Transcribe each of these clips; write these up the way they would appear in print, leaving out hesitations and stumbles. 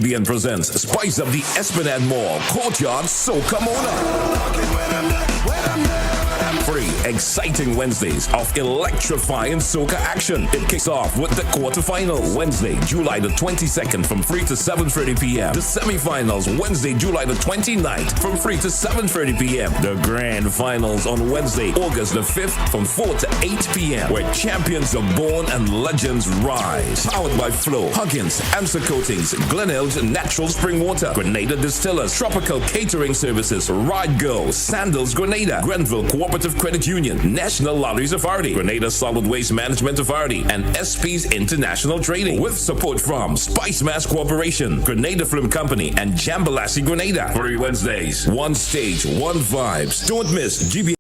GBN presents Spice Up the Esplanade Mall Courtyard Soca Mona. 3 exciting Wednesdays of electrifying soca action. It kicks off with the quarterfinal Wednesday, July the 22nd from 3 to 7:30 p.m. The semifinals Wednesday, July the 29th from 3 to 7:30 p.m. The grand finals on Wednesday, August the 5th from 4 to 8 p.m. where champions are born and legends rise. Powered by Flow, Huggins, Amsa Coatings, Glenelg's Natural Spring Water, Grenada Distillers, Tropical Catering Services, Ride Go, Sandals Grenada, Grenville Cooperative Credit Union, National Lotteries Authority, Grenada Solid Waste Management Authority, and SP's International Trading. With support from Spice Mass Corporation, Grenada Film Company, and Jambalassi Grenada. 3 Wednesdays, 1 stage, 1 vibes. Don't miss GBN.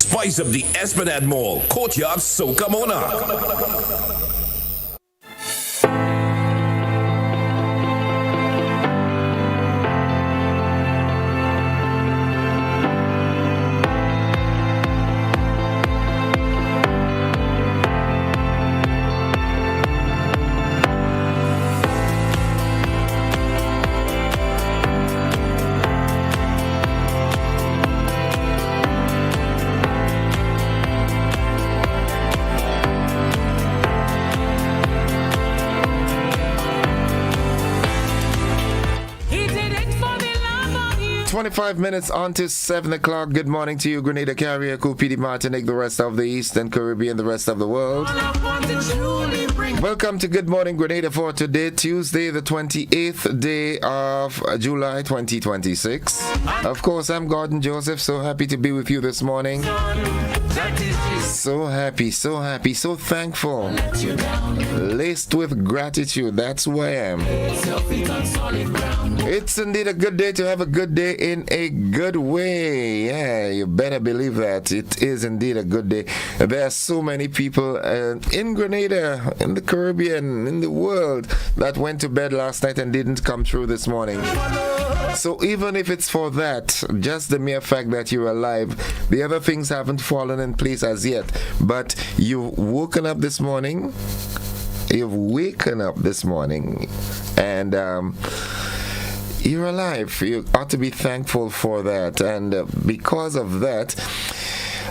Spice Up the Esplanade Mall Courtyard Soca Mona. 25 minutes on to 7 o'clock. Good morning to you, Grenada, Carrier, Coupidi, Martinique, the rest of the Eastern Caribbean, the rest of the world. Welcome to Good Morning Grenada for today, Tuesday, the 28th day of July 2026. Of course, I'm Gordon Joseph, so happy to be with you this morning. So happy, so thankful. Laced with gratitude, that's who I am. It's indeed a good day to have a good day in a good way. Yeah, you better believe that. It is indeed a good day. There are so many people in Grenada, in the Caribbean, in the world that went to bed last night and didn't come through this morning. So even if it's for that, just the mere fact that you're alive, the other things haven't fallen in place as yet. But you've woken up this morning, and you're alive. You ought to be thankful for that. And because of that,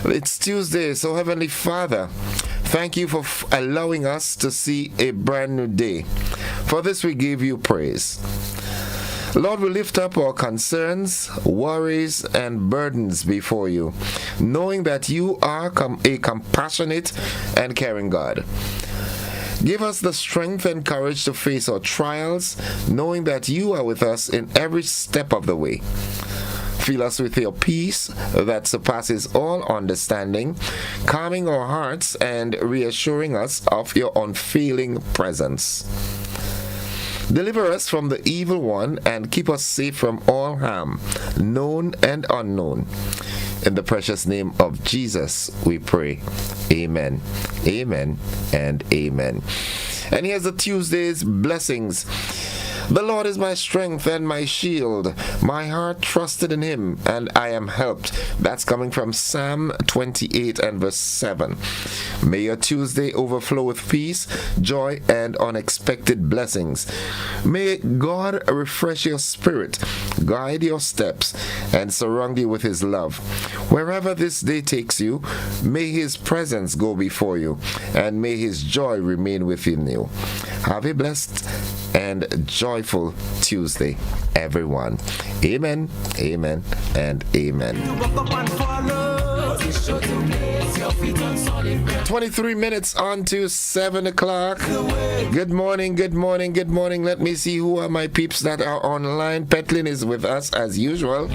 it's Tuesday. So Heavenly Father, thank you for allowing us to see a brand new day. For this we give you praise. Lord, we lift up our concerns, worries, and burdens before you, knowing that you are a compassionate and caring God. Give us the strength and courage to face our trials, knowing that you are with us in every step of the way. Fill us with your peace that surpasses all understanding, calming our hearts and reassuring us of your unfailing presence. Deliver us from the evil one and keep us safe from all harm, known and unknown. In the precious name of Jesus, we pray. Amen, amen, and amen. And here's the Tuesday's blessings. The Lord is my strength and my shield. My heart trusted in him, and I am helped. That's coming from Psalm 28 and verse 7. May your Tuesday overflow with peace, joy, and unexpected blessings. May God refresh your spirit, guide your steps, and surround you with his love. Wherever this day takes you, may his presence go before you, and may his joy remain within you. Have a blessed and joyful Tuesday, everyone. Amen, amen, and amen. 23 minutes on to 7 o'clock. Good morning, good morning, good morning. Let me see who are my peeps that are online. Petlin is with us as usual.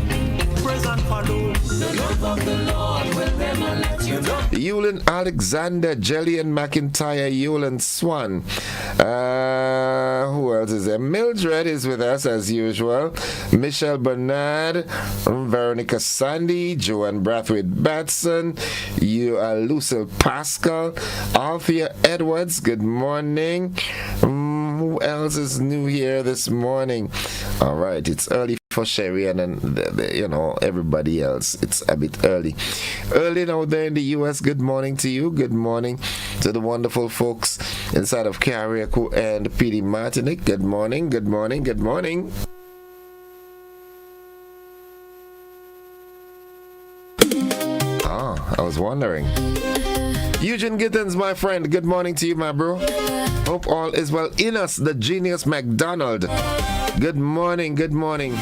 Yulin Alexander, Jellian McIntyre, Yulin Swan. Who else is there? Mildred is with us as usual. Michelle Bernard, Veronica Sandy, Joanne Brathwaite Batson, Lucille Pascal, Althea Edwards. Good morning. Who else is new here this morning? All right, it's early for Sherry and then everybody else. It's a bit early. Early out there in the US, good morning to you. Good morning to the wonderful folks inside of Carriacou and PD Martinique. Good morning, good morning, good morning. I was wondering. Eugene Gittens, my friend, good morning to you, my bro. Hope all is well. Inus, the genius McDonald. Good morning, good morning.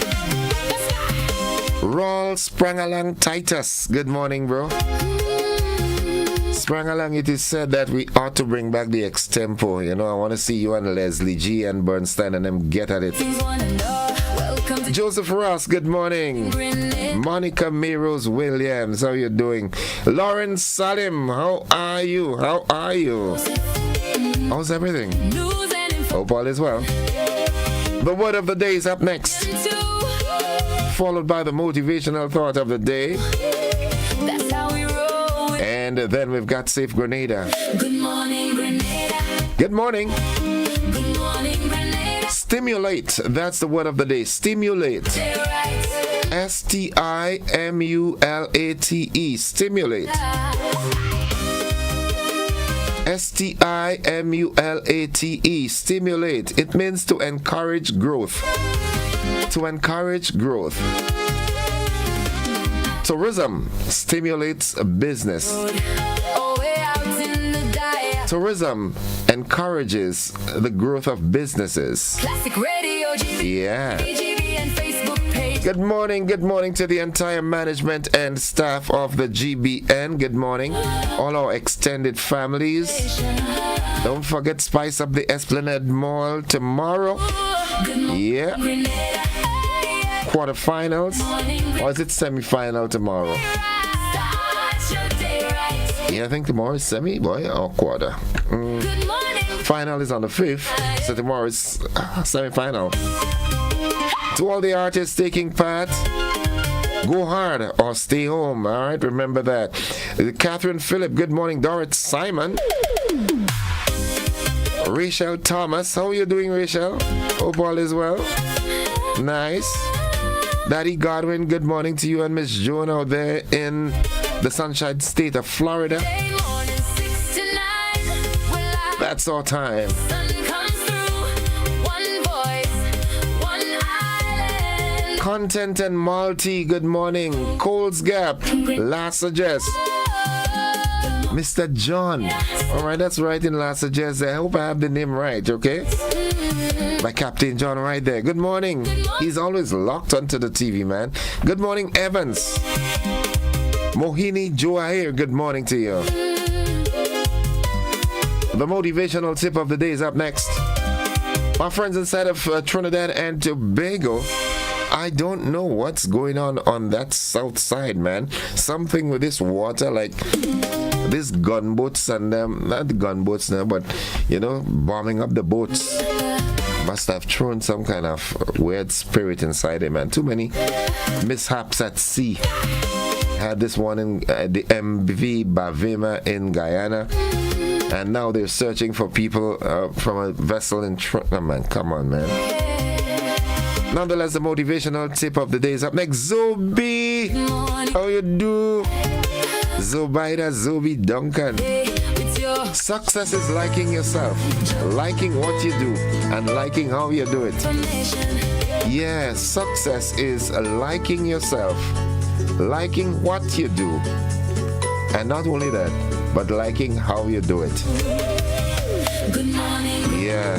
Roll sprang along Titus. Good morning, bro. Sprang along, it is said that we ought to bring back the extempo. I want to see you and Leslie G and Bernstein and them get at it. Joseph Ross, good morning. Monica Meros Williams, how you doing? Lauren Salim, how are you? How are you? How's everything? Hope all is well. The word of the day is up next, followed by the motivational thought of the day. And then we've got Safe Grenada. Good morning, Grenada. Good morning. Good morning, Grenada. Stimulate. That's the word of the day. Stimulate. S-T-I-M-U-L-A-T-E. Stimulate. S-T-I-M-U-L-A-T-E. Stimulate. It means to encourage growth. To encourage growth. Tourism stimulates business. Tourism encourages the growth of businesses. Classic Radio, yeah. Good morning to the entire management and staff of the GBN. Good morning, all our extended families. Don't forget, spice up the Esplanade Mall tomorrow. Yeah. Quarterfinals, or is it semi-final tomorrow? Yeah, I think tomorrow is semi, boy, or quarter. Final is on the 5th, so tomorrow is semi-final. To all the artists taking part, go hard or stay home, all right? Remember that. Catherine Phillip, good morning. Dorrit Simon. Rachel Thomas, how are you doing, Rachel? Hope all is well. Nice. Daddy Godwin, good morning to you and Miss Joan out there in the Sunshine State of Florida. That's our time. Content and Malty, good morning. Coles Gap, Last Suggest. Mr. John. Alright, that's right in Last Suggest. I hope I have the name right, okay? By Captain John right there. Good morning. He's always locked onto the TV, man. Good morning, Evans. Mohini Joahir, good morning to you. The motivational tip of the day is up next. My friends inside of Trinidad and Tobago, I don't know what's going on that south side, man. Something with this water, like these gunboats and not the gunboats now, but bombing up the boats. Must have thrown some kind of weird spirit inside it, man. Too many mishaps at sea. Had this one in the MV Bavema in Guyana, and now they're searching for people from a vessel in Trinidad. Man, come on, man. Nonetheless, the motivational tip of the day is up next. Zobi, how you do? Zobaida, Zobi Duncan. Success is liking yourself, liking what you do, and liking how you do it. Yeah, success is liking yourself, liking what you do, and not only that, but liking how you do it. Yeah,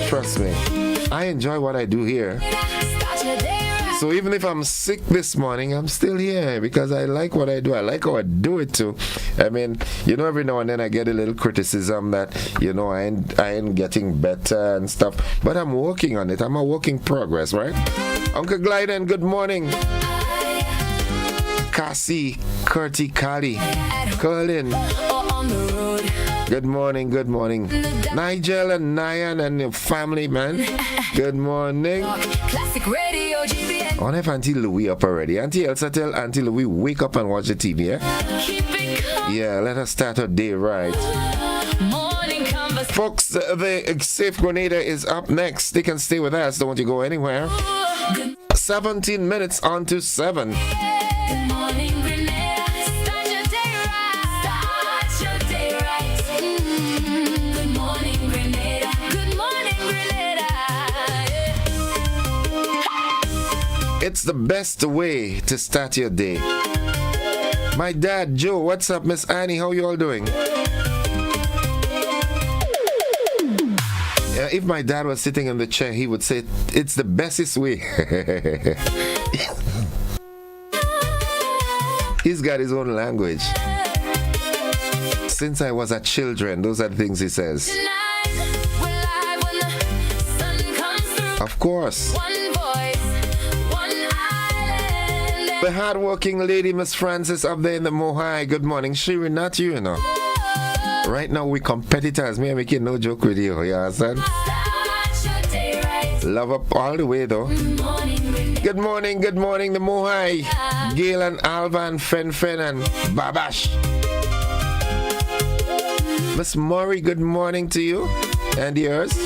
trust me, I enjoy what I do here. So even if I'm sick this morning, I'm still here because I like what I do. I like how I do it too. I mean, every now and then I get a little criticism that, I ain't getting better and stuff. But I'm working on it. I'm a work in progress, right? Uncle Glyden, good morning. Cassie, Curti Kali, Colin. Good morning, good morning. Nigel and Nyan and your family, man. Good morning. Classic Radio GBN. I wonder if Auntie Louie up already. Auntie Elsa, tell Auntie Louie wake up and watch the TV, eh? Yeah, let us start her day right. Folks, the Safe Grenada is up next. They can stay with us. Don't want you to go anywhere. 17 minutes on to 7. Good morning, Grenada. Start your day right. Start your day right. Good morning, Grenada. Good morning, Grenada. It's the best way to start your day. My dad, Joe, what's up? Miss Annie, how you all doing? If my dad was sitting in the chair, he would say, it's the bestest way. He's got his own language. Since I was a children, those are the things he says. Tonight, we're live when the sun comes through. Of course. One voice, one island. The hardworking lady, Miss Francis, up there in the Mohai. Good morning. Shiri, not you, you know. Right now, we competitors. Me, I'm making no joke with you. You understand? Start your day right. Love up all the way, though. Good morning, Grenada. Good morning, the Mohai. Gail and Alva and Fen and Babash. Miss Murray, good morning to you and yours.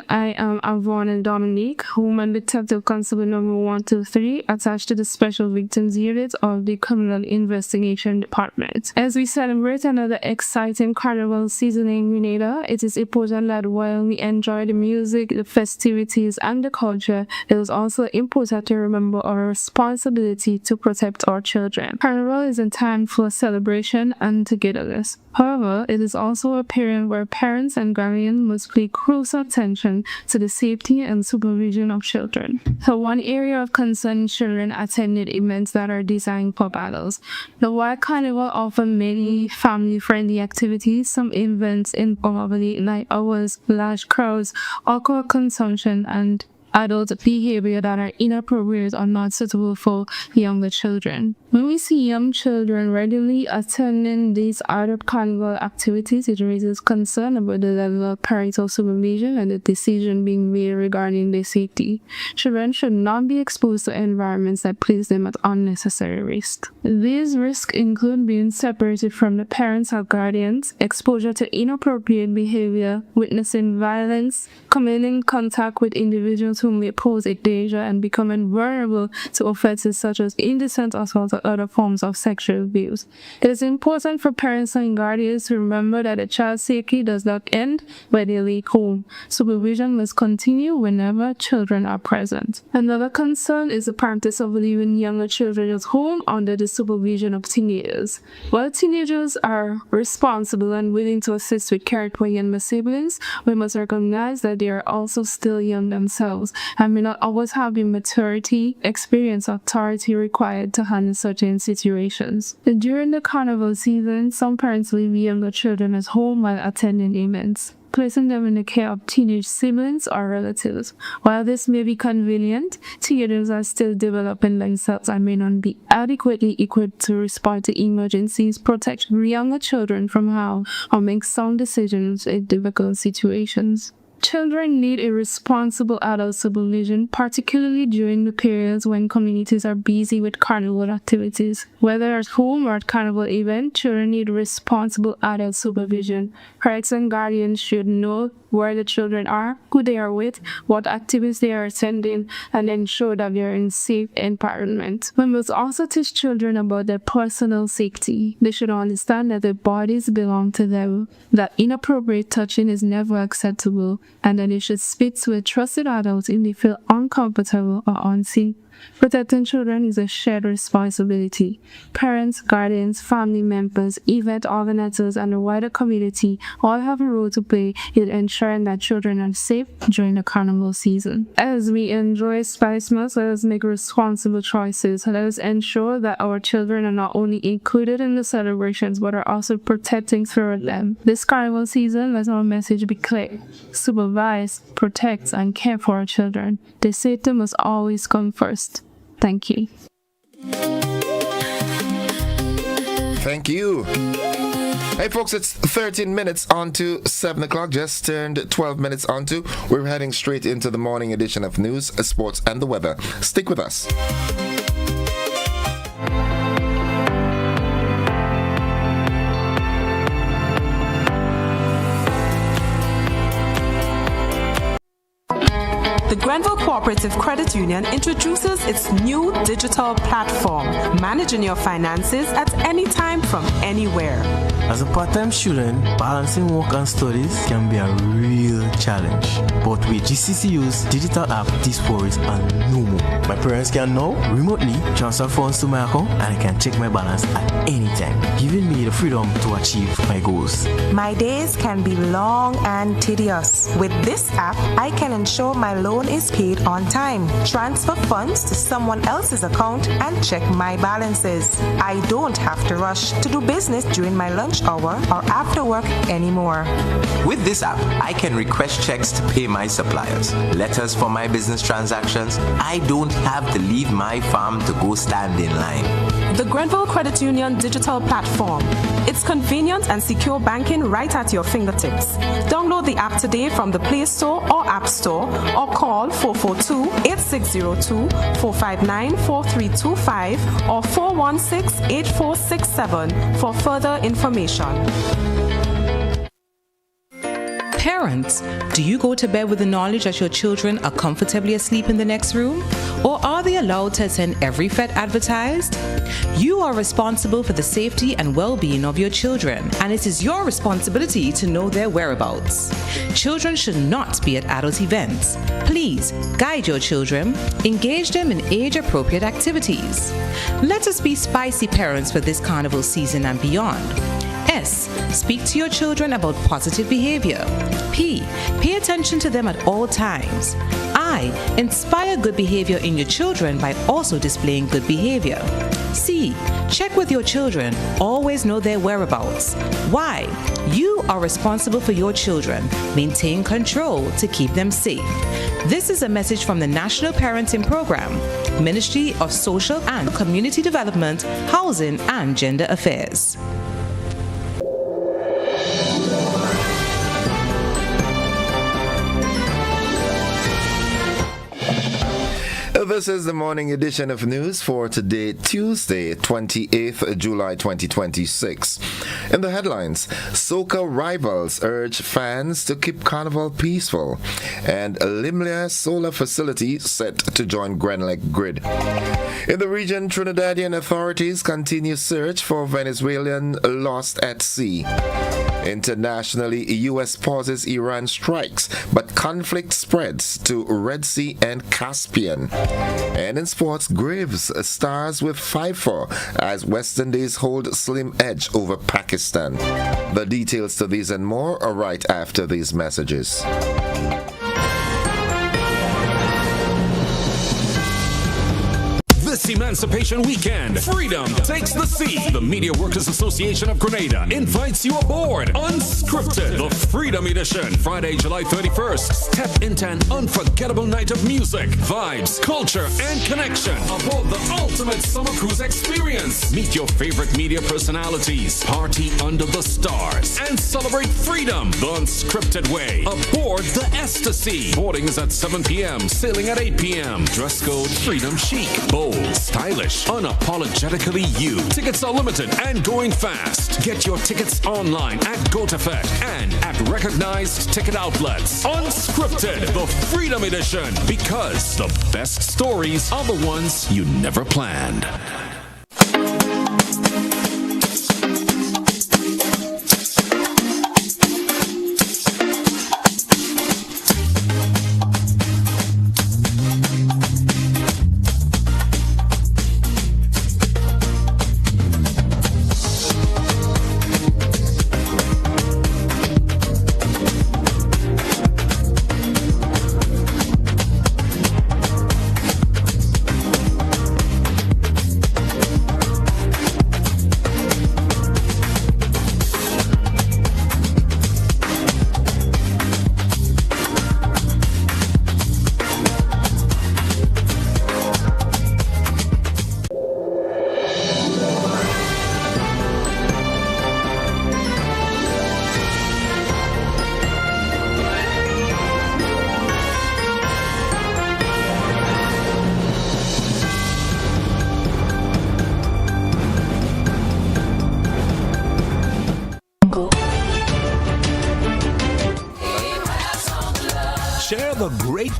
I am Avon and Dominique, Woman Detective Constable number 123, attached to the Special Victims Unit of the Criminal Investigation Department. As we celebrate another exciting carnival season in Grenada, it is important that while we enjoy the music, the festivities, and the culture, it is also important to remember our responsibility to protect our children. Carnival is a time for celebration and togetherness. However, it is also a period where parents and guardians must pay close attention to the safety and supervision of children. So one area of concern is children attending events that are designed for adults. The Wild Carnival offers many family-friendly activities. Some events involve late night hours, large crowds, alcohol consumption, and adult behavior that are inappropriate or not suitable for younger children. When we see young children regularly attending these adult carnival activities, it raises concern about the level of parental supervision and the decision being made regarding their safety. Children should not be exposed to environments that place them at unnecessary risk. These risks include being separated from the parents or guardians, exposure to inappropriate behavior, witnessing violence, coming in contact with individuals who may pose a danger, and becoming vulnerable to offenses such as indecent assault or other forms of sexual abuse. It is important for parents and guardians to remember that a child's safety does not end when they leave home. Supervision must continue whenever children are present. Another concern is the practice of leaving younger children at home under the supervision of teenagers. While teenagers are responsible and willing to assist with caring for younger siblings, we must recognize that they are also still young themselves and may not always have the maturity, experience, or authority required to handle certain situations. During the carnival season, some parents leave younger children at home while attending events, placing them in the care of teenage siblings or relatives. While this may be convenient, teenagers are still developing themselves and may not be adequately equipped to respond to emergencies, protect younger children from harm, or make sound decisions in difficult situations. Children need a responsible adult supervision, particularly during the periods when communities are busy with carnival activities. Whether at home or at carnival event, children need responsible adult supervision. Parents and guardians should know where the children are, who they are with, what activities they are attending, and ensure that they are in safe environment. We must also teach children about their personal safety. They should understand that their bodies belong to them, that inappropriate touching is never acceptable, and that they should speak to a trusted adult if they feel uncomfortable or unsafe. Protecting children is a shared responsibility. Parents, guardians, family members, event organizers, and the wider community all have a role to play in ensuring that children are safe during the carnival season. As we enjoy Spice Month, let us make responsible choices. Let us ensure that our children are not only included in the celebrations, but are also protecting through them. This carnival season, let our message be clear. Supervise, protect, and care for our children. Their safety must always come first. Thank you. Thank you. Hey folks, it's 13 minutes on to 7 o'clock, just turned 12 minutes on to. We're heading straight into the morning edition of news, sports, and the weather. Stick with us. The Grenville Cooperative Credit Union introduces its new digital platform, managing your finances at any time from anywhere. As a part-time student, balancing work and studies can be a real challenge. But with GCCU's digital app, these worries are no more. My parents can now remotely transfer funds to my account and I can check my balance at any time, giving me the freedom to achieve my goals. My days can be long and tedious. With this app, I can ensure my loan is paid on time, transfer funds to someone else's account, and check my balances. I don't have to rush to do business during my lunch hour or after work anymore. With this app, I can request checks to pay my suppliers, letters for my business transactions. I don't have to leave my farm to go stand in line. The Grenville Credit Union digital platform. It's convenient and secure banking right at your fingertips. Download the app today from the Play Store or App Store or call 442-8602-459-4325 or 416-8467 for further information. Parents, do you go to bed with the knowledge that your children are comfortably asleep in the next room? Or are they allowed to attend every fete advertised? You are responsible for the safety and well-being of your children, and it is your responsibility to know their whereabouts. Children should not be at adult events. Please guide your children, engage them in age-appropriate activities. Let us be spicy parents for this carnival season and beyond. S. Speak to your children about positive behavior. P. Pay attention to them at all times. I. Inspire good behavior in your children by also displaying good behavior. C. Check with your children. Always know their whereabouts. Y. You are responsible for your children. Maintain control to keep them safe. This is a message from the National Parenting Program, Ministry of Social and Community Development, Housing and Gender Affairs. This is the morning edition of news for today, Tuesday, 28th July 2026. In the headlines, soca rivals urge fans to keep Carnival peaceful, and Limlia solar facility set to join Grenlec grid. In the region, Trinidadian authorities continue search for Venezuelan lost at sea. Internationally, U.S. pauses Iran strikes, but conflict spreads to Red Sea and Caspian. And in sports, Graves stars with 5-4 as West Indies hold slim edge over Pakistan. The details to these and more are right after these messages. This Emancipation Weekend, Freedom Takes the Sea. The Media Workers Association of Grenada invites you aboard Unscripted, the Freedom Edition. Friday, July 31st. Step into an unforgettable night of music, vibes, culture, and connection aboard the ultimate summer cruise experience. Meet your favorite media personalities, party under the stars, and celebrate freedom the unscripted way aboard the Ecstasy. Boarding is at 7 p.m., sailing at 8 p.m. Dress code Freedom Chic. Bold, stylish, unapologetically you. Tickets are limited and going fast. Get your tickets online at GoToFet and at recognized ticket outlets. Unscripted, the Freedom Edition, because the best stories are the ones you never planned.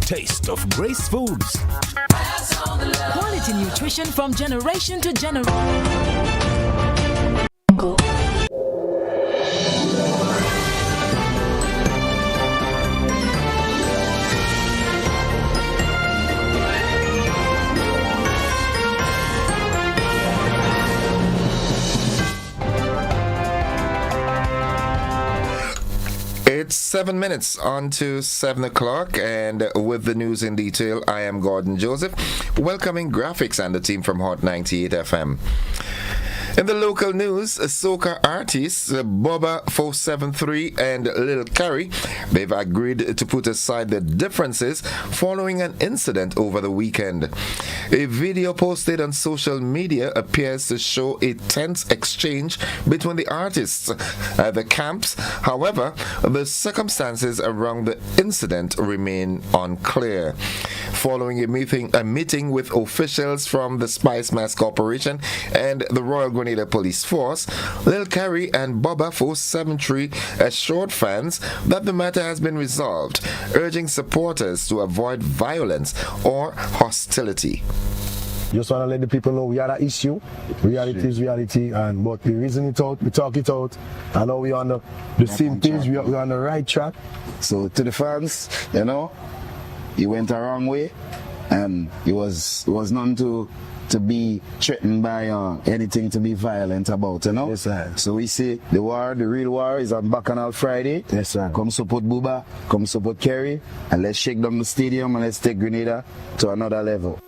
taste of Grace Foods. Quality nutrition from generation to generation. It's 7 minutes on to 7 o'clock, and with the news in detail, I am Gordon Joseph, welcoming graphics and the team from Hot 98 FM. In the local news, soca artists Bubba 473 and Lil Carrie, they've agreed to put aside their differences following an incident over the weekend. A video posted on social media appears to show a tense exchange between the artists at the camps. However, the circumstances around the incident remain unclear. Following a meeting with officials from the Spice Mass Corporation and the Royal Grenada Police Force, Lil Carrie and Bubba 473 assured fans that the matter has been resolved, urging supporters to avoid violence or hostility. Just want to let the people know we had an issue. Reality is reality, but we reason it out, we talk it out, and now we on the same page, we are on the right track. So to the fans, he went a wrong way, and it was nothing to be threatened by anything to be violent about, Yes, sir. So we say the real war is on Bacchanal Friday. Yes, sir. Come support Bubba, come support Kerry, and let's shake down the stadium and let's take Grenada to another level.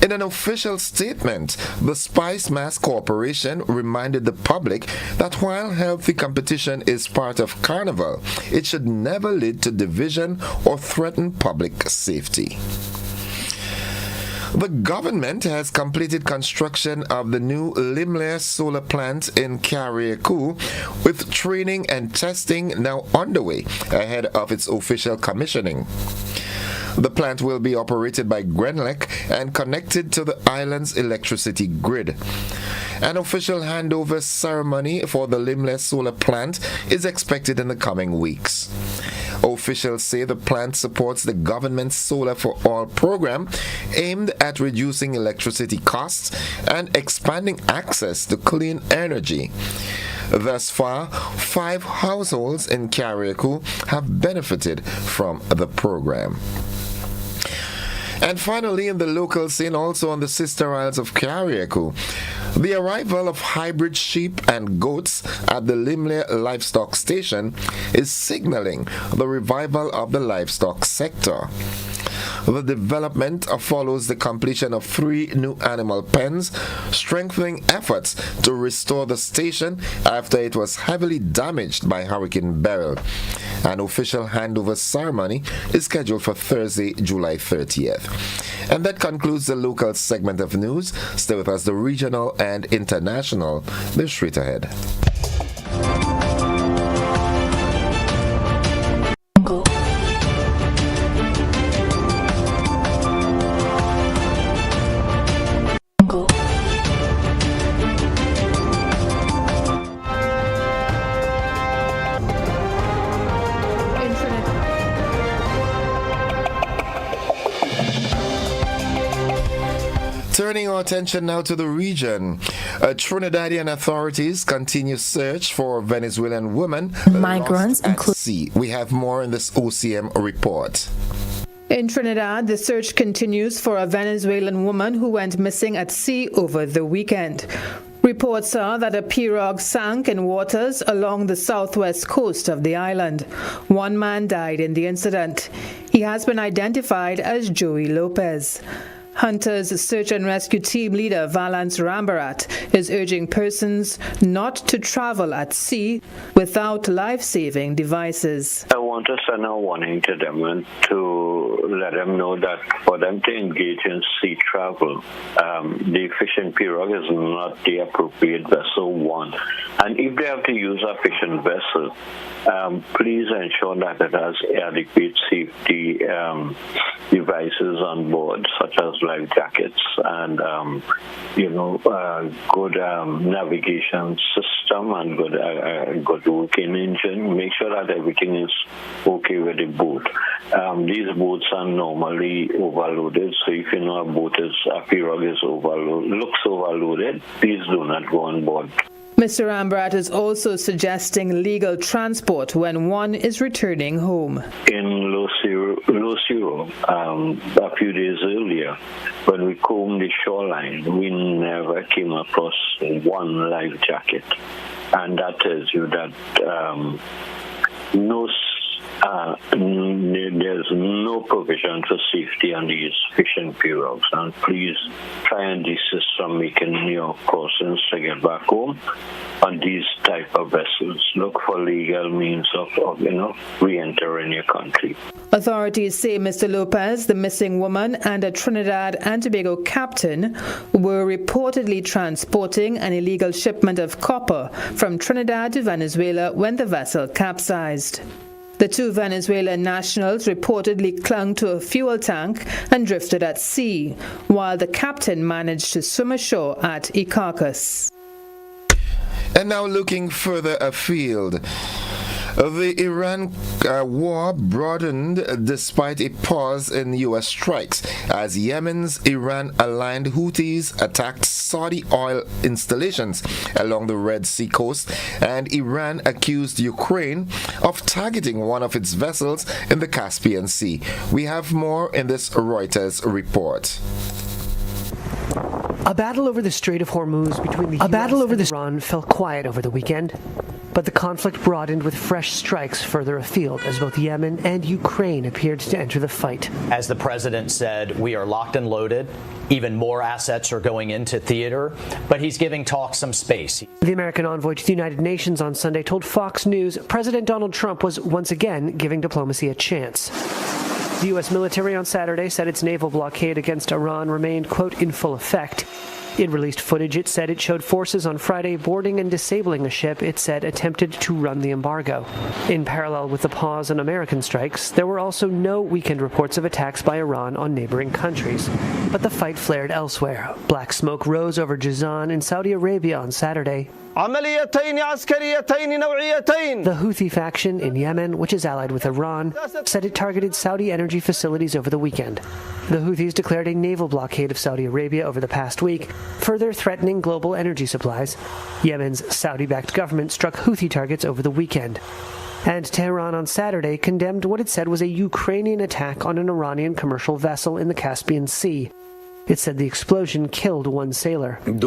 In an official statement, the Spice Mass Corporation reminded the public that while healthy competition is part of Carnival, it should never lead to division or threaten public safety. The government has completed construction of the new Limlair solar plant in Carriacou, with training and testing now underway ahead of its official commissioning. The plant will be operated by Grenlec and connected to the island's electricity grid. An official handover ceremony for the Limlair solar plant is expected in the coming weeks. Officials say the plant supports the government's Solar for All program, aimed at reducing electricity costs and expanding access to clean energy. Thus far, 5 households in Carriacou have benefited from the program. And finally, in the local scene, also on the Sister Isles of Carriacou, the arrival of hybrid sheep and goats at the Limlair Livestock Station is signaling the revival of the livestock sector. The development follows the completion of 3 new animal pens, strengthening efforts to restore the station after it was heavily damaged by Hurricane Beryl. An official handover ceremony is scheduled for Thursday, July 30th. And that concludes the local segment of news. Stay with us, the regional and international. They're straight ahead. Turning our attention now to the region, Trinidadian authorities continue search for Venezuelan woman migrants at sea. We have more in this OCM report. In Trinidad, the search continues for a Venezuelan woman who went missing at sea over the weekend. Reports are that a pirogue sank in waters along the southwest coast of the island. 1 man died in the incident. He has been identified as Joey Lopez. Hunter's search and rescue team leader Valance Rambarat is urging persons not to travel at sea without life-saving devices. I want to send a warning to them and to let them know that for them to engage in sea travel, the fishing pirogue is not the appropriate vessel one. And if they have to use a fishing vessel, please ensure that it has adequate safety devices on board, such as life jackets and good navigation system and good working engine. Make sure that everything is okay with the boat. These boats are normally overloaded. So if you know a pirogue is overloaded, looks overloaded, please do not go on board. Mr. Ambrat is also suggesting legal transport when one is returning home. In Low Zero, a few days earlier, when we combed the shoreline, we never came across one life jacket. And that tells you that there's no provision for safety on these fishing pirogues. And please try and desist from making your crossings to get back home on these type of vessels. Look for legal means of re-entering your country. Authorities say Mr. Lopez, the missing woman, and a Trinidad and Tobago captain were reportedly transporting an illegal shipment of copper from Trinidad to Venezuela when the vessel capsized. The two Venezuelan nationals reportedly clung to a fuel tank and drifted at sea, while the captain managed to swim ashore at Icarcus. And now looking further afield. The Iran war broadened despite a pause in U.S. strikes as Yemen's Iran-aligned Houthis attacked Saudi oil installations along the Red Sea coast, and Iran accused Ukraine of targeting one of its vessels in the Caspian Sea. We have more in this Reuters report. A battle over the Strait of Hormuz between the US and Iran fell quiet over the weekend, but the conflict broadened with fresh strikes further afield as both Yemen and Ukraine appeared to enter the fight. As the president said, we are locked and loaded. Even more assets are going into theater, but he's giving talks some space. The American envoy to the United Nations on Sunday told Fox News President Donald Trump was once again giving diplomacy a chance. The U.S. military on Saturday said its naval blockade against Iran remained, quote, in full effect. It released footage it said it showed forces on Friday boarding and disabling a ship it said attempted to run the embargo. In parallel with the pause on American strikes, there were also no weekend reports of attacks by Iran on neighboring countries. But the fight flared elsewhere. Black smoke rose over Jazan in Saudi Arabia on Saturday. The Houthi faction in Yemen, which is allied with Iran, said it targeted Saudi energy facilities over the weekend. The Houthis declared a naval blockade of Saudi Arabia over the past week, further threatening global energy supplies. Yemen's Saudi-backed government struck Houthi targets over the weekend. And Tehran on Saturday condemned what it said was a Ukrainian attack on an Iranian commercial vessel in the Caspian Sea. It said the explosion killed one sailor. That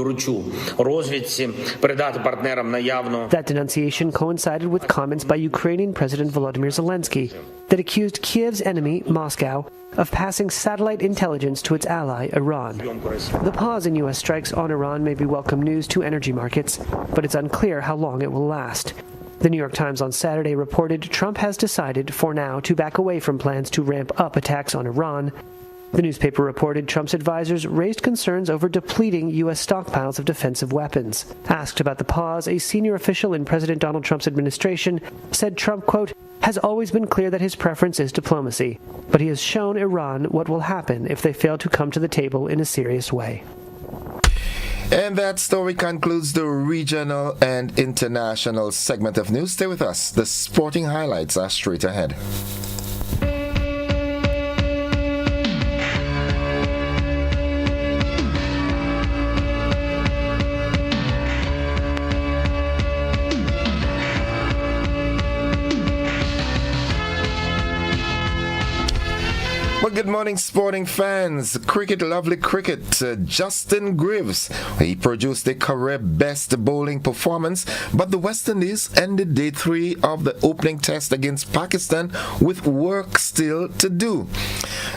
denunciation coincided with comments by Ukrainian President Volodymyr Zelensky that accused Kiev's enemy, Moscow, of passing satellite intelligence to its ally, Iran. The pause in U.S. strikes on Iran may be welcome news to energy markets, but it's unclear how long it will last. The New York Times on Saturday reported Trump has decided, for now, to back away from plans to ramp up attacks on Iran. The newspaper reported Trump's advisors raised concerns over depleting U.S. stockpiles of defensive weapons. Asked about the pause, a senior official in President Donald Trump's administration said Trump, quote, has always been clear that his preference is diplomacy, but he has shown Iran what will happen if they fail to come to the table in a serious way. And that story concludes the regional and international segment of news. Stay with us. The sporting highlights are straight ahead. Well, good morning, sporting fans. Lovely cricket. Justin Greaves, he produced a career-best bowling performance, but the West Indies ended day 3 of the opening test against Pakistan with work still to do.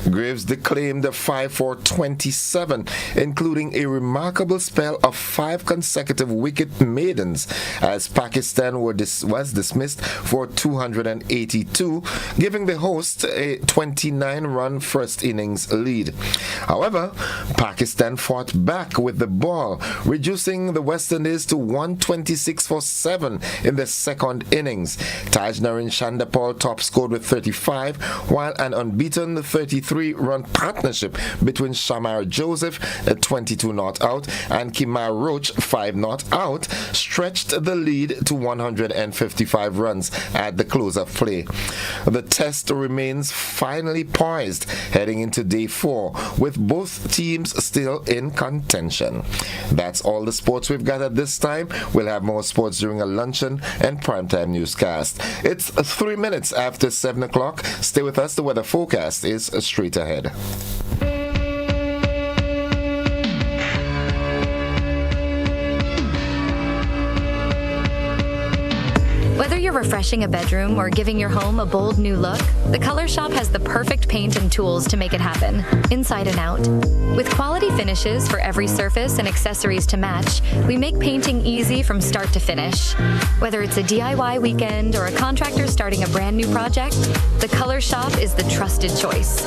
Greaves declaimed 5 for 27, including a remarkable spell of 5 consecutive wicket maidens, as Pakistan was dismissed for 282, giving the host a 29-run first innings lead. However, Pakistan fought back with the ball, reducing the West Indies to 126 for 7 in the second innings. Taj Narine Chandapal top scored with 35, while an unbeaten 33-run partnership between Shamar Joseph, 22 not out, and Kimar Roach, 5 not out, stretched the lead to 155 runs at the close of play. The test remains finally poised heading into day 4, with both teams still in contention. That's all the sports we've got at this time. We'll have more sports during a luncheon and primetime newscast. It's 3 minutes after 7 o'clock. Stay with us. The weather forecast is straight ahead. Whether you're refreshing a bedroom or giving your home a bold new look, the Color Shop has the perfect paint and tools to make it happen, inside and out. With quality finishes for every surface and accessories to match, we make painting easy from start to finish. Whether it's a DIY weekend or a contractor starting a brand new project, the Color Shop is the trusted choice.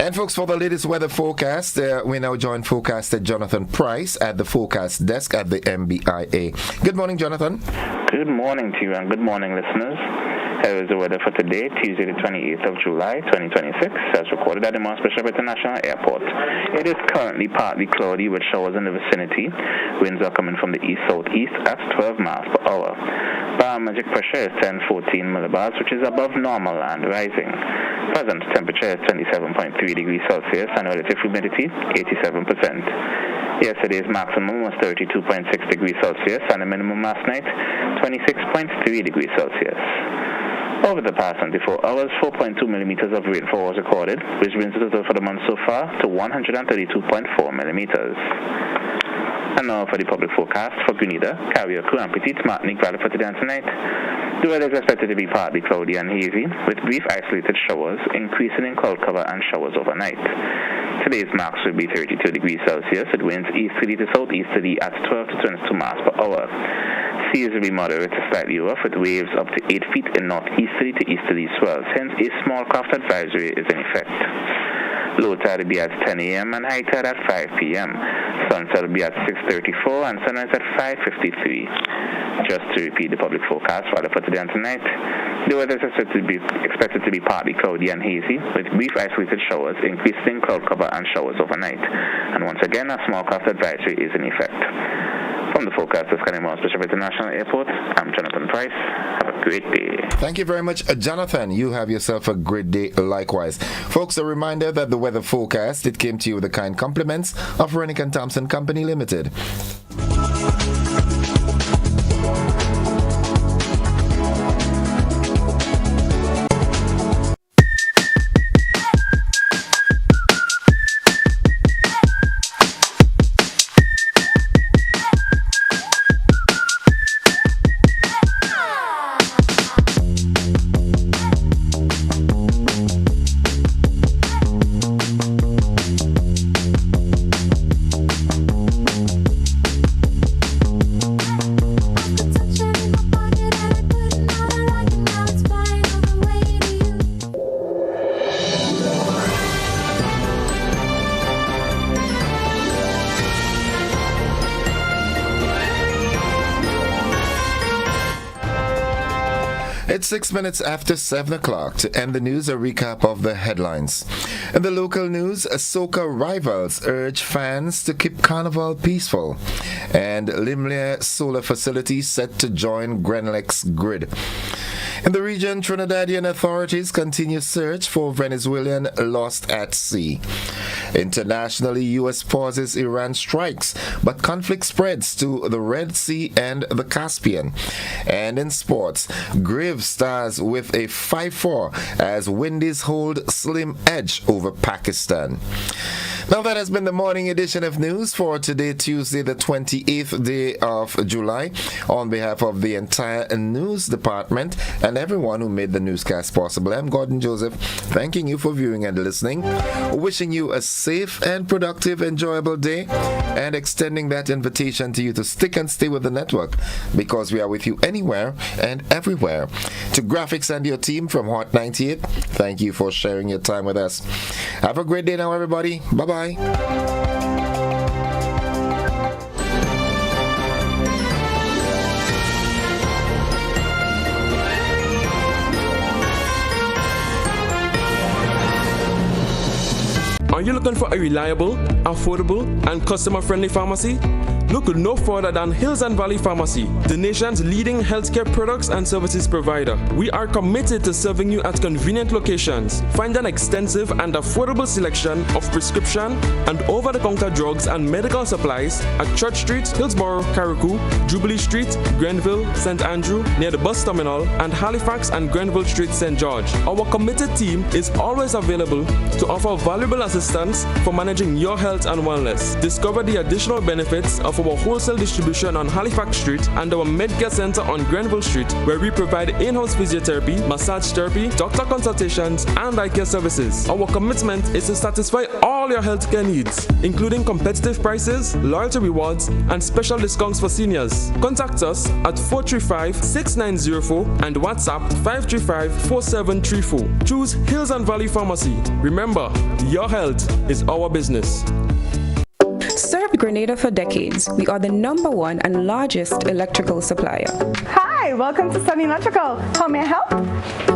And folks, for the latest weather forecast, we now join forecaster Jonathan Price at the forecast desk at the MBIA. Good morning, Jonathan. Good morning to you and good morning, listeners. Here is the weather for today, Tuesday the 28th of July, 2026, as recorded at the Mount Bishop International Airport. It is currently partly cloudy with showers in the vicinity. Winds are coming from the east-southeast at 12 miles per hour. Barometric pressure is 1014 millibars, which is above normal and rising. Present temperature is 27.3 degrees Celsius and relative humidity 87%. Yesterday's maximum was 32.6 degrees Celsius and the minimum last night 26.3 degrees Celsius. Over the past 24 hours, 4.2 millimeters of rainfall was recorded, which brings the total for the month so far to 132.4 millimeters. And now for the public forecast for Grenada, Carrier, and Petite Martinique Valley for today and tonight. The weather is expected to be partly cloudy and hazy, with brief isolated showers, increasing in cloud cover and showers overnight. Today's max will be 32 degrees Celsius, with winds easterly to southeasterly at 12 to 22 miles per hour. Seas will be moderate to slightly rough, with waves up to 8 feet in northeasterly to easterly swells, hence a small craft advisory is in effect. Low tide will be at 10 a.m. and high tide at 5 p.m. Sunset will be at 6:34 and sunrise at 5:53. Just to repeat the public forecast for today and tonight, the weather is expected to be partly cloudy and hazy, with brief isolated showers, increasing cloud cover and showers overnight. And once again, a small craft advisory is in effect. From the forecast of Mount Bishop International Airport, I'm Jonathan Price. Have a great day. Thank you very much, Jonathan. You have yourself a great day likewise. Folks, a reminder that the weather forecast, it came to you with the kind compliments of Rennick and Thompson Company Limited. It's 6 minutes after 7 o'clock. To end the news, a recap of the headlines. In the local news, soca rivals urge fans to keep Carnival peaceful. And Limley Solar Facility set to join Grenlex grid. In the region, Trinidadian authorities continue search for Venezuelan lost at sea. Internationally, U.S. pauses Iran strikes, but conflict spreads to the Red Sea and the Caspian. And in sports, Graves stars with a 5-4 as Windies hold slim edge over Pakistan. Now that has been the morning edition of news for today, Tuesday, the 28th day of July. On behalf of the entire news department and everyone who made the newscast possible, I'm Gordon Joseph, thanking you for viewing and listening, wishing you a safe and productive, enjoyable day, and extending that invitation to you to stick and stay with the network, because we are with you anywhere and everywhere. To Graphics and your team from Hot 98, thank you for sharing your time with us. Have a great day now, everybody. Bye-bye. Are you looking for a reliable, affordable, and customer-friendly pharmacy? Look no further than Hills and Valley Pharmacy, the nation's leading healthcare products and services provider. We are committed to serving you at convenient locations. Find an extensive and affordable selection of prescription and over-the-counter drugs and medical supplies at Church Street, Hillsborough, Carriacou, Jubilee Street, Grenville, St. Andrew, near the bus terminal, and Halifax and Grenville Street, St. George. Our committed team is always available to offer valuable assistance for managing your health and wellness. Discover the additional benefits of our wholesale distribution on Halifax Street and our Medcare Center on Grenville Street, where we provide in-house physiotherapy, massage therapy, doctor consultations, and eye care services. Our commitment is to satisfy all your healthcare needs, including competitive prices, loyalty rewards, and special discounts for seniors. Contact us at 435-6904 and WhatsApp 535-4734. Choose Hills and Valley Pharmacy. Remember, your health is our business. Served Grenada for decades, we are the #1 and largest electrical supplier. Hi, welcome to Sunny Electrical. How may I help?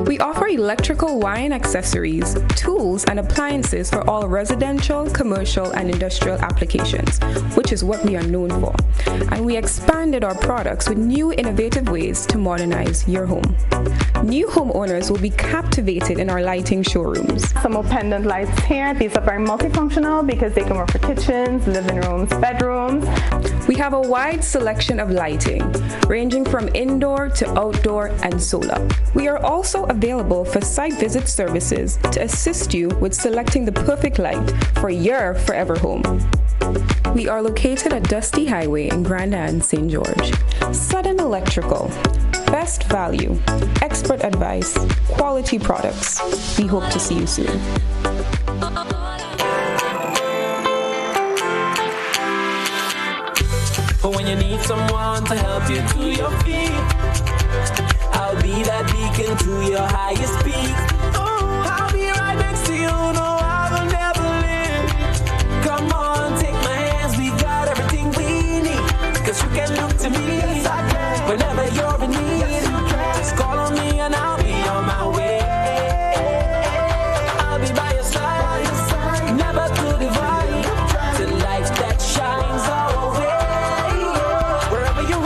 We offer electrical wiring accessories, tools, and appliances for all residential, commercial, and industrial applications, which is what we are known for. And we expanded our products with new innovative ways to modernize your home. New homeowners will be captivated in our lighting showrooms. Some more pendant lights here. These are very multifunctional because they can work for kitchens, living rooms, bedrooms. We have a wide selection of lighting, ranging from indoor to outdoor and solar. We are also available for site visit services to assist you with selecting the perfect light for your forever home. We are located at Dusty Highway in Grenada and St. George. Sudden Electrical. Best value, expert advice, quality products. We hope to see you soon. But when you need someone to help you to your feet, I'll be that beacon to your highest peak. Oh, I'll be right next to you, no, I will never leave. Come on, take my hands, we got everything we need. Cause you can look to me, yes, I can. Whenever you're in need, yes, you can. Just call on me and I'll be on my way. I'll be by your side, never to divide. The light that shines our way. Wherever you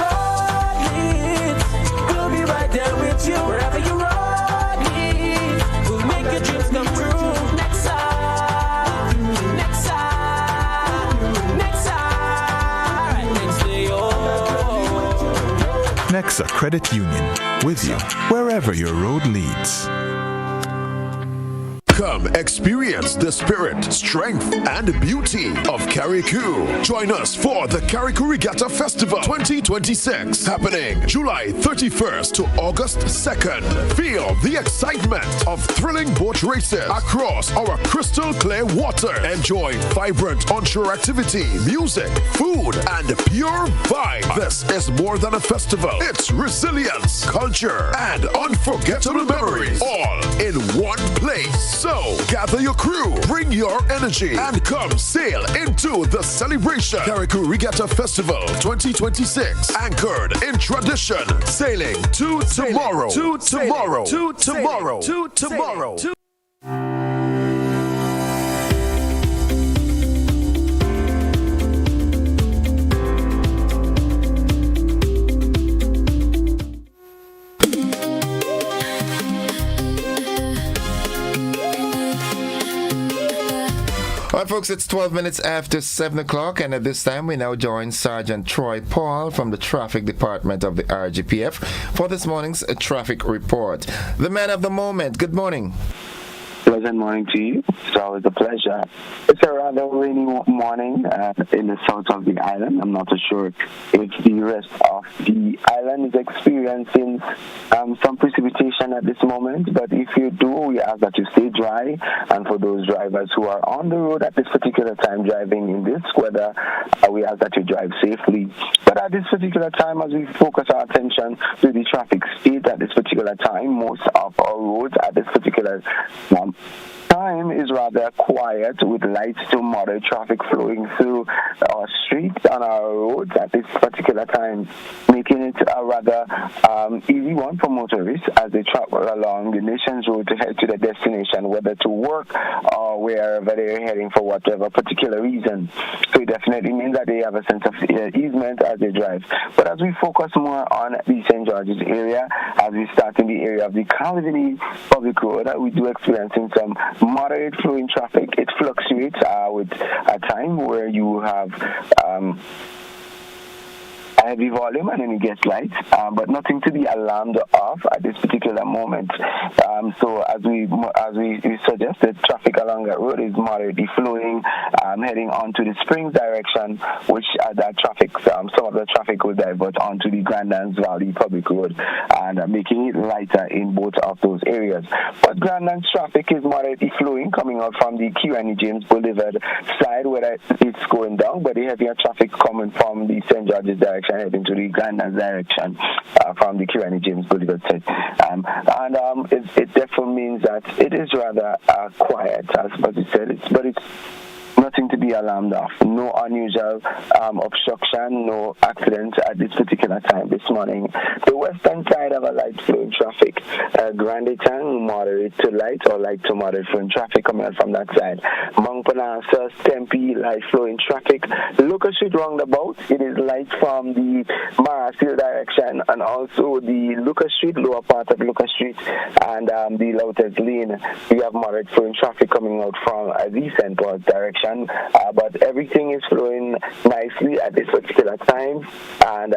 road leads, we'll make your dreams come true. Next time, next time, next time, next to you. Nexa Credit Union, with you wherever your road leads. Come experience the spirit, strength, and beauty of Carriacou. Join us for the Carriacou Regatta Festival 2026, happening July 31st to August 2nd. Feel the excitement of thrilling boat races across our crystal clear water. Enjoy vibrant onshore activity, music, food, and pure vibe. This is more than a festival. It's resilience, culture, and unforgettable memories, all in one place. So gather your crew, bring your energy, and come sail into the celebration. Carriacou Regatta Festival 2026, anchored in tradition, sailing to tomorrow, to tomorrow, to tomorrow, to tomorrow. All right, folks, it's 12 minutes after 7 o'clock, and at this time we now join Sergeant Troy Paul from the Traffic Department of the RGPF for this morning's traffic report. The man of the moment, good morning. Pleasant morning to you. It's always a pleasure. It's a rather rainy morning in the south of the island. I'm not so sure if the rest of the island is experiencing some precipitation at this moment, but if you do, we ask that you stay dry. And for those drivers who are on the road at this particular time driving in this weather, we ask that you drive safely. But But at this particular time, as we focus our attention to the traffic state at this particular time, most of our roads at this particular time is rather quiet, with light to moderate traffic flowing through our streets on our roads at this particular time, making it a rather easy one for motorists as they travel along the nation's road to head to their destination, whether to work or wherever they're heading for whatever particular reason. So it definitely means that they have a sense of easement as they drive. But as we focus more on the St. George's area, as we start in the area of the Calvary Public Road, we do experiencing some moderate flowing traffic. It fluctuates with a time where you have a heavy volume and then it gets light, but nothing to be alarmed of at this particular moment. So as we suggested, traffic along that road is moderately flowing, heading onto the Springs direction, which that traffic, some of the traffic will divert onto the Grandlands Valley Public Road and making it lighter in both of those areas. But Grandlands traffic is moderately flowing coming out from the Q&E James Boulevard side, where it's going down, but the heavier traffic coming from the St. George's direction heading to the Grandlands direction from the Q&E James Boulevard side. It therefore means that it is rather quiet, as you said, but it's nothing to be alarmed of. No unusual obstruction, no accidents at this particular time this morning. The western side of a light flowing traffic, Grenada moderate to light or light to moderate flowing traffic coming out from that side. Montparnasse, Tempe, light flowing traffic. Lucas Street roundabout, it is light from the Marasil direction and also the Lucas Street, lower part of Lucas Street, and the Lotus Lane. We have moderate flowing traffic coming out from the St. Paul's direction. But everything is flowing nicely at this particular time, and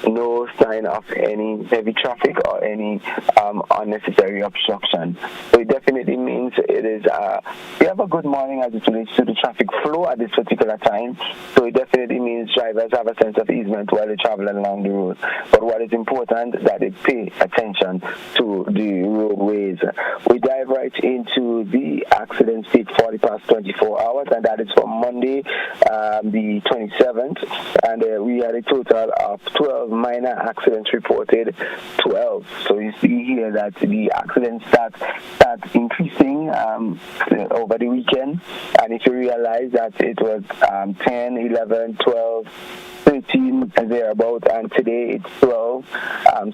no sign of any heavy traffic or any unnecessary obstruction. So it definitely means it is we have a good morning as it relates to the traffic flow at this particular time. So it definitely means drivers have a sense of easement while they're traveling along the road. But what is important is that they pay attention to the roadways. We dive right into the accident state 40 past 24 hours, and that is for Monday, the 27th, and we had a total of 12 minor accidents reported, 12. So you see here that the accidents start increasing over the weekend, and if you realize that it was 10, 11, 12, 13 thereabout, and today it's 12.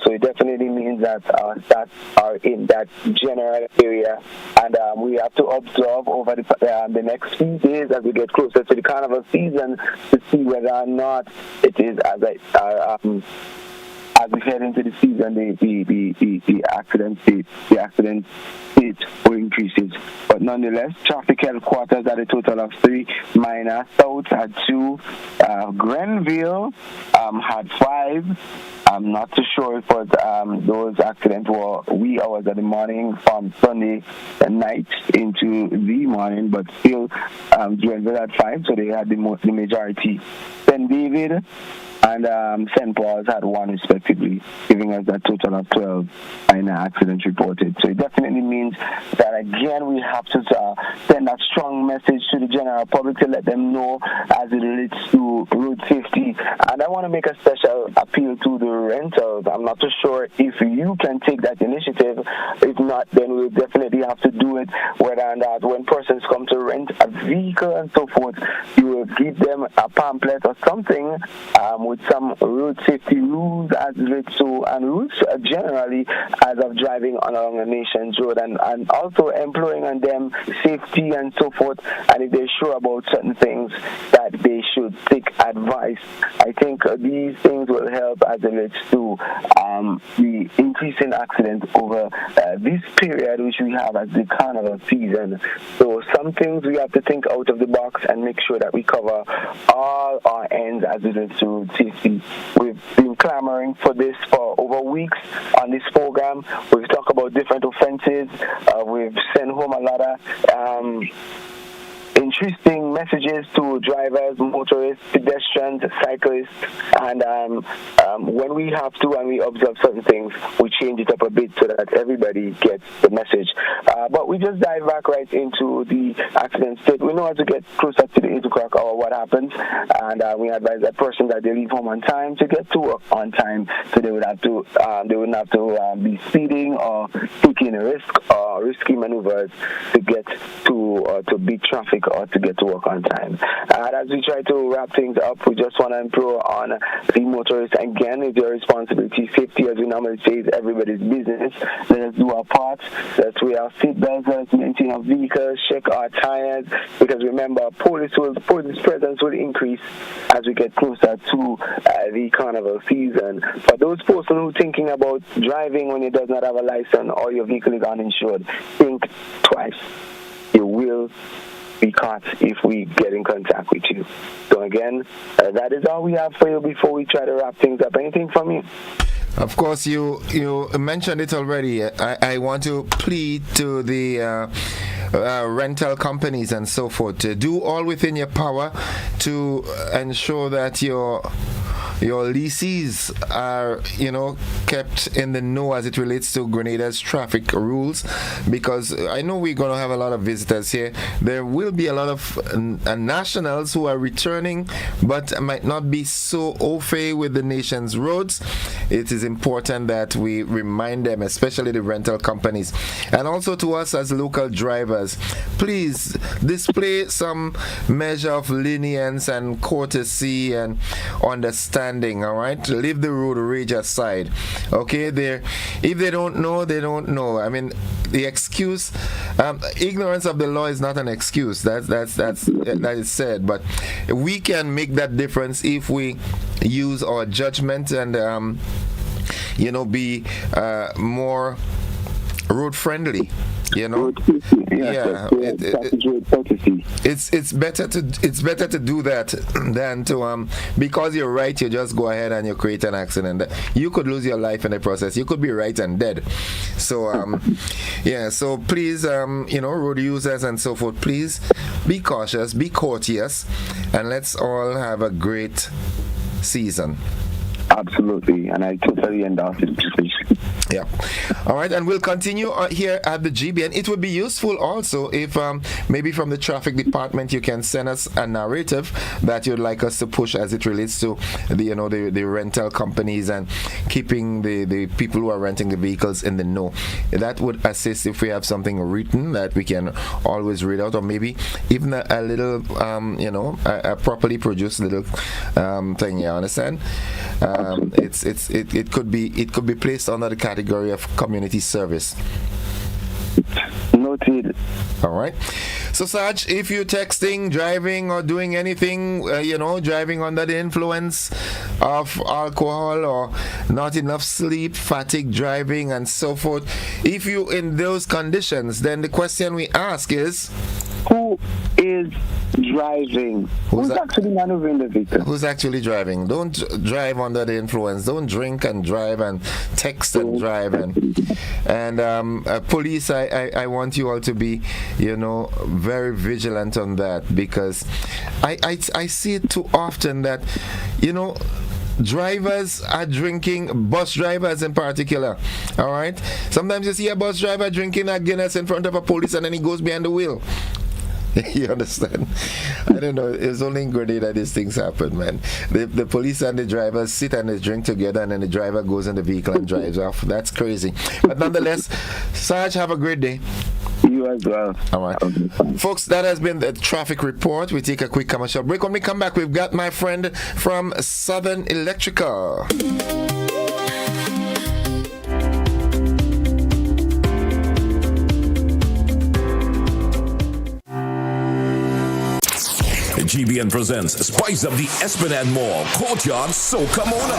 So it definitely means that that are in that general area, and we have to observe over the next few days as we get closer to the carnival season to see whether or not it is as we head into the season, the accident rate increases. But nonetheless, traffic headquarters at a total of 3 minor. South had 2. Grenville had 5. I'm not too sure if those accidents were wee hours of the morning from Sunday night into the morning, but still Grenville had 5, so they had the majority. St. David and St. Paul's had 1 respectively, giving us a total of 12 minor accidents reported. So it definitely means that, again, we have to send a strong message to the general public to let them know as it relates to road safety. And I want to make a special appeal to the rentals. I'm not too sure if you can take that initiative. If not, then we'll definitely have to do it, whether or not when persons come to rent a vehicle and so forth, you will give them a pamphlet or something with some road safety rules as relates to, and rules generally as of driving along a nation's road, and also employing on them safety and so forth, and if they're sure about certain things that they should take advice. I think these things will help as it relates to the increase in accidents over this period which we have as the carnival season. So some things we have to think out of the box and make sure that we cover all our ends as it relates to road safety. We've been clamoring for this for over weeks on this program. We've talked about different offenses. We've sent home a lot of interesting messages to drivers, motorists, pedestrians, cyclists, and when we have to and we observe certain things, we change it up a bit so that everybody gets the message. But we just dive back right into the accident state. We know as we get closer to the 8 o'clock hour what happens, and we advise that person that they leave home on time to get to work on time, so they wouldn't have to be speeding or taking a risk or risky maneuvers to get to beat traffic or to get to work on time. And as we try to wrap things up, we just want to improve on the motorists. Again, it's your responsibility. Safety, as we normally say, is everybody's business. Let us do our part. Let's wear our seatbelts, let's maintain our vehicles, check our tires, because remember, police presence will increase as we get closer to the carnival season. For those persons who are thinking about driving when you does not have a license or your vehicle is uninsured, think twice. You will be caught if we get in contact with you. So again, that is all we have for you before we try to wrap things up. Anything from you? Of course, you mentioned it already. I want to plead to the rental companies and so forth to do all within your power to ensure that your leases are, kept in the know as it relates to Grenada's traffic rules, because I know we're going to have a lot of visitors here. There will be a lot of nationals who are returning but might not be so au fait with the nation's roads. It is important that we remind them, especially the rental companies, and also to us as local drivers, please display some measure of lenience and courtesy and understanding. All right, leave the road rage aside. Okay, if they don't know, they don't know. I mean, the excuse, ignorance of the law is not an excuse. That is said, but we can make that difference if we use our judgment and be more road friendly. It's better to do that than to because you're right, you just go ahead and you create an accident. You could lose your life in the process. You could be right and dead. So so please, road users and so forth, please be cautious, be courteous, and let's all have a great season. Absolutely, and I totally endorse it. Yeah. All right, and we'll continue here at the GBN. It would be useful also if maybe from the traffic department you can send us a narrative that you'd like us to push as it relates to the rental companies and keeping the people who are renting the vehicles in the know. That would assist if we have something written that we can always read out, or maybe even a little a properly produced little thing. You understand? It could be placed under the category of community service. Noted. All right. So, Sarge, if you're texting, driving, or doing anything, driving under the influence of alcohol or not enough sleep, fatigue driving, and so forth, if you're in those conditions, then the question we ask is, who is driving? Who's actually maneuvering the vehicle? Who's actually driving? Don't drive under the influence. Don't drink and drive and text and drive. And police, I want you all to be, very vigilant on that, because I see it too often that, drivers are drinking, bus drivers in particular. All right? Sometimes you see a bus driver drinking a Guinness in front of a police and then he goes behind the wheel. You understand? I don't know. It's only in Grenada these things happen, man. The police and the drivers sit and they drink together, and then the driver goes in the vehicle and drives off. That's crazy. But nonetheless, Sarge, have a great day. You as well. All right. Folks, that has been the traffic report. We take a quick commercial break. When we come back, we've got my friend from Southern Electrical. GBN presents Spice Up the Esplanade Mall Courtyard Soca Mona.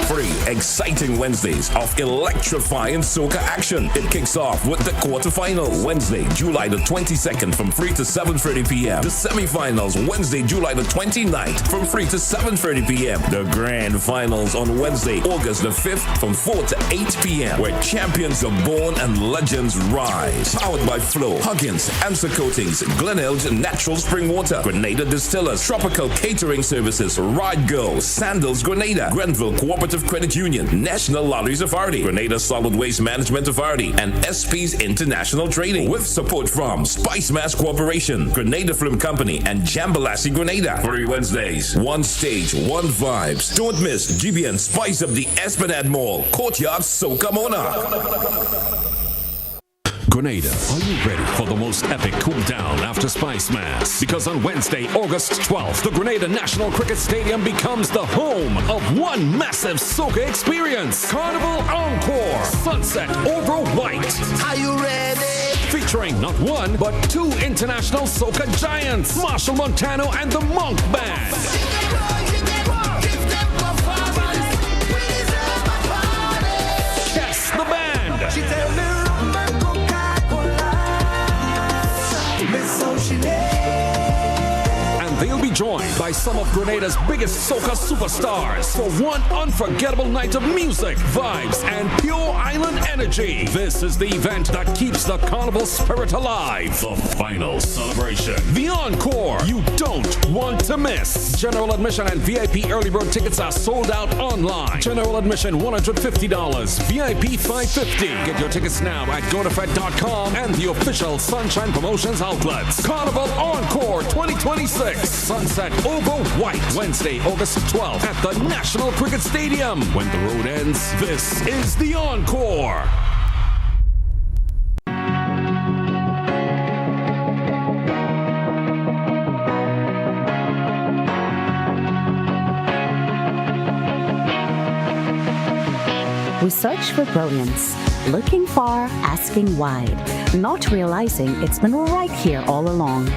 Free 3 exciting Wednesdays of electrifying soca action. It kicks off with the quarterfinal Wednesday, July the 22nd from 3 to 7:30 p.m. The semifinals Wednesday, July the 29th from 3 to 7:30 p.m. The grand finals on Wednesday, August the 5th from 4 to 8 p.m. where champions are born and legends rise. Powered by Flow, Huggins, Amsa Coatings, Glenelg Natural Spring Water, Grenada Distillers, Tropical Catering Services, Ride Go, Sandals Grenada, Grenville Cooperative Credit Union, National Lotteries Authority, Grenada Solid Waste Management Authority, and SP's International Trading. With support from Spice Mass Corporation, Grenada Film Company, and Jambalassi Grenada. 3 Wednesdays, 1 stage, 1 vibes. Don't miss GBN Spice of the Esplanade Mall, Courtyard Soca Mona. Grenada, are you ready for the most epic cool down after Spice Mass? Because on Wednesday, August 12th, the Grenada National Cricket Stadium becomes the home of one massive soca experience. Carnival Encore, Sunset Over White. Are you ready? Featuring not one, but 2 international soca giants, Marshall Montano and the Monk Band. Yes, the band. And they'll be joined by some of Grenada's biggest soca superstars for one unforgettable night of music, vibes, and pure island energy. This is the event that keeps the carnival spirit alive. The final celebration, the encore, you don't want to miss. General admission and VIP early bird tickets are sold out online. General admission $150, VIP $550. Get your tickets now at GoToFed.com and the official Sunshine Promotions outlets. Carnival Encore 2026, Sunset Over White, Wednesday, August 12th at the National Cricket Stadium. When the road ends, this is the Encore. We search for brilliance, looking far, asking wide, not realizing it's been right here all along.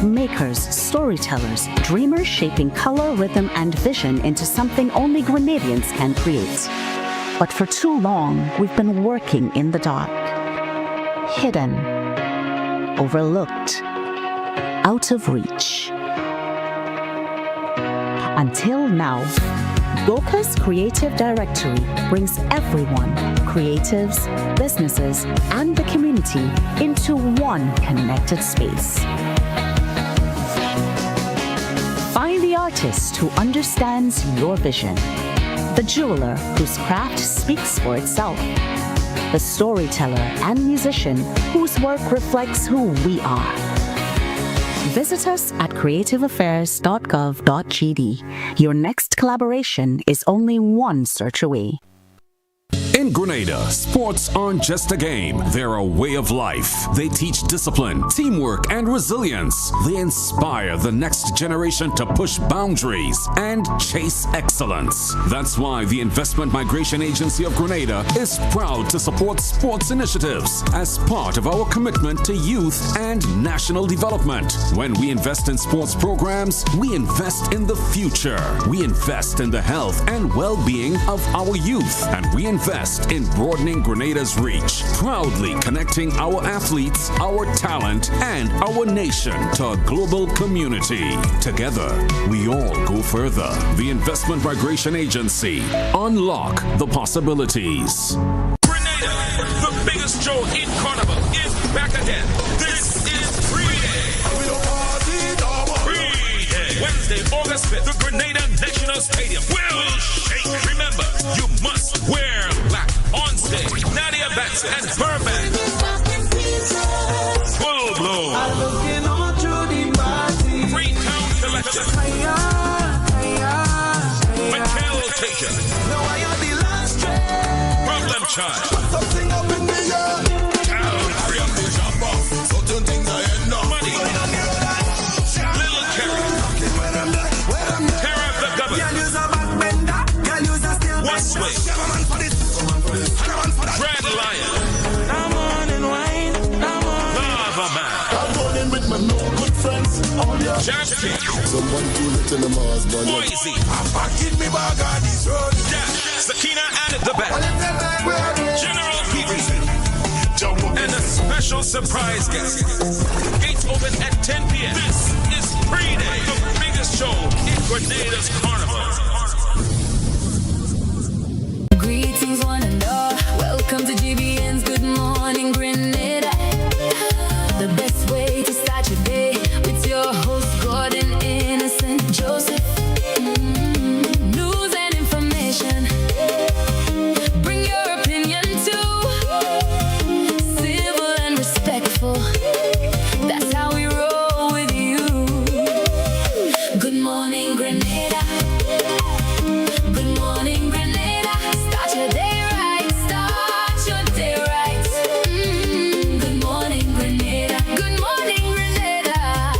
Makers, storytellers, dreamers shaping color, rhythm, and vision into something only Grenadians can create. But for too long, we've been working in the dark, hidden, overlooked, out of reach. Until now, Goka's Creative Directory brings everyone, creatives, businesses, and the community into one connected space. Find the artist who understands your vision, the jeweler whose craft speaks for itself, the storyteller and musician whose work reflects who we are. Visit us at creativeaffairs.gov.gd. Your next collaboration is only one search away. In Grenada, sports aren't just a game, they're a way of life. They teach discipline, teamwork, and resilience. They inspire the next generation to push boundaries and chase excellence. That's why the Investment Migration Agency of Grenada is proud to support sports initiatives as part of our commitment to youth and national development. When we invest in sports programs, we invest in the future. We invest in the health and well-being of our youth, and we invest in broadening Grenada's reach, proudly connecting our athletes, our talent, and our nation to a global community. Together, we all go further. The Investment Migration Agency. Unlock the possibilities. Grenada, the biggest show in Carnival, is back again. This is Free-Day. Free-Day. Wednesday, August 5th, the Grenada National Stadium will shake. Remember, you must wear black on stage. Nadia Benson and her band. Full blown. Freetown Collective. Michael Taken. Problem Child. Town Free. Money. Little Carrie. Terror of the Government. Westway. Red Lion. Lava Man. Jazz King. Someone too lit in the Mars, but Boise, I'm back in me bag on this road. Sakina and the Band, General Peterson, and a special surprise guest. Gates open at 10 p.m. This is Pre-Day, the biggest show in Grenada's Carnival. Greetings, one and all. Welcome to GBN's Good Morning Grenada. The best way to start your day with your host, Gordon Innocent Joseph. News and information. Bring your opinion too. Civil and respectful. That's how we roll with you. Good morning, Grenada. Good morning, Grenada. Start your day right. Start your day right. Good morning, Grenada. Good morning, Grenada.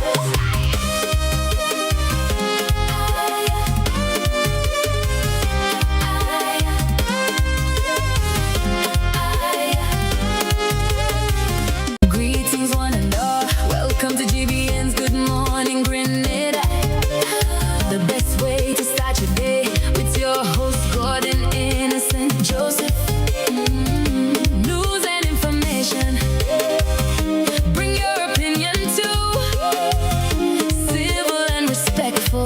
Greetings, one and all. Welcome to GBN's Good Morning Grenada. The best way to start your day with your host, Gordon Innocent Joseph. News and information. Bring your opinion too. Civil and respectful.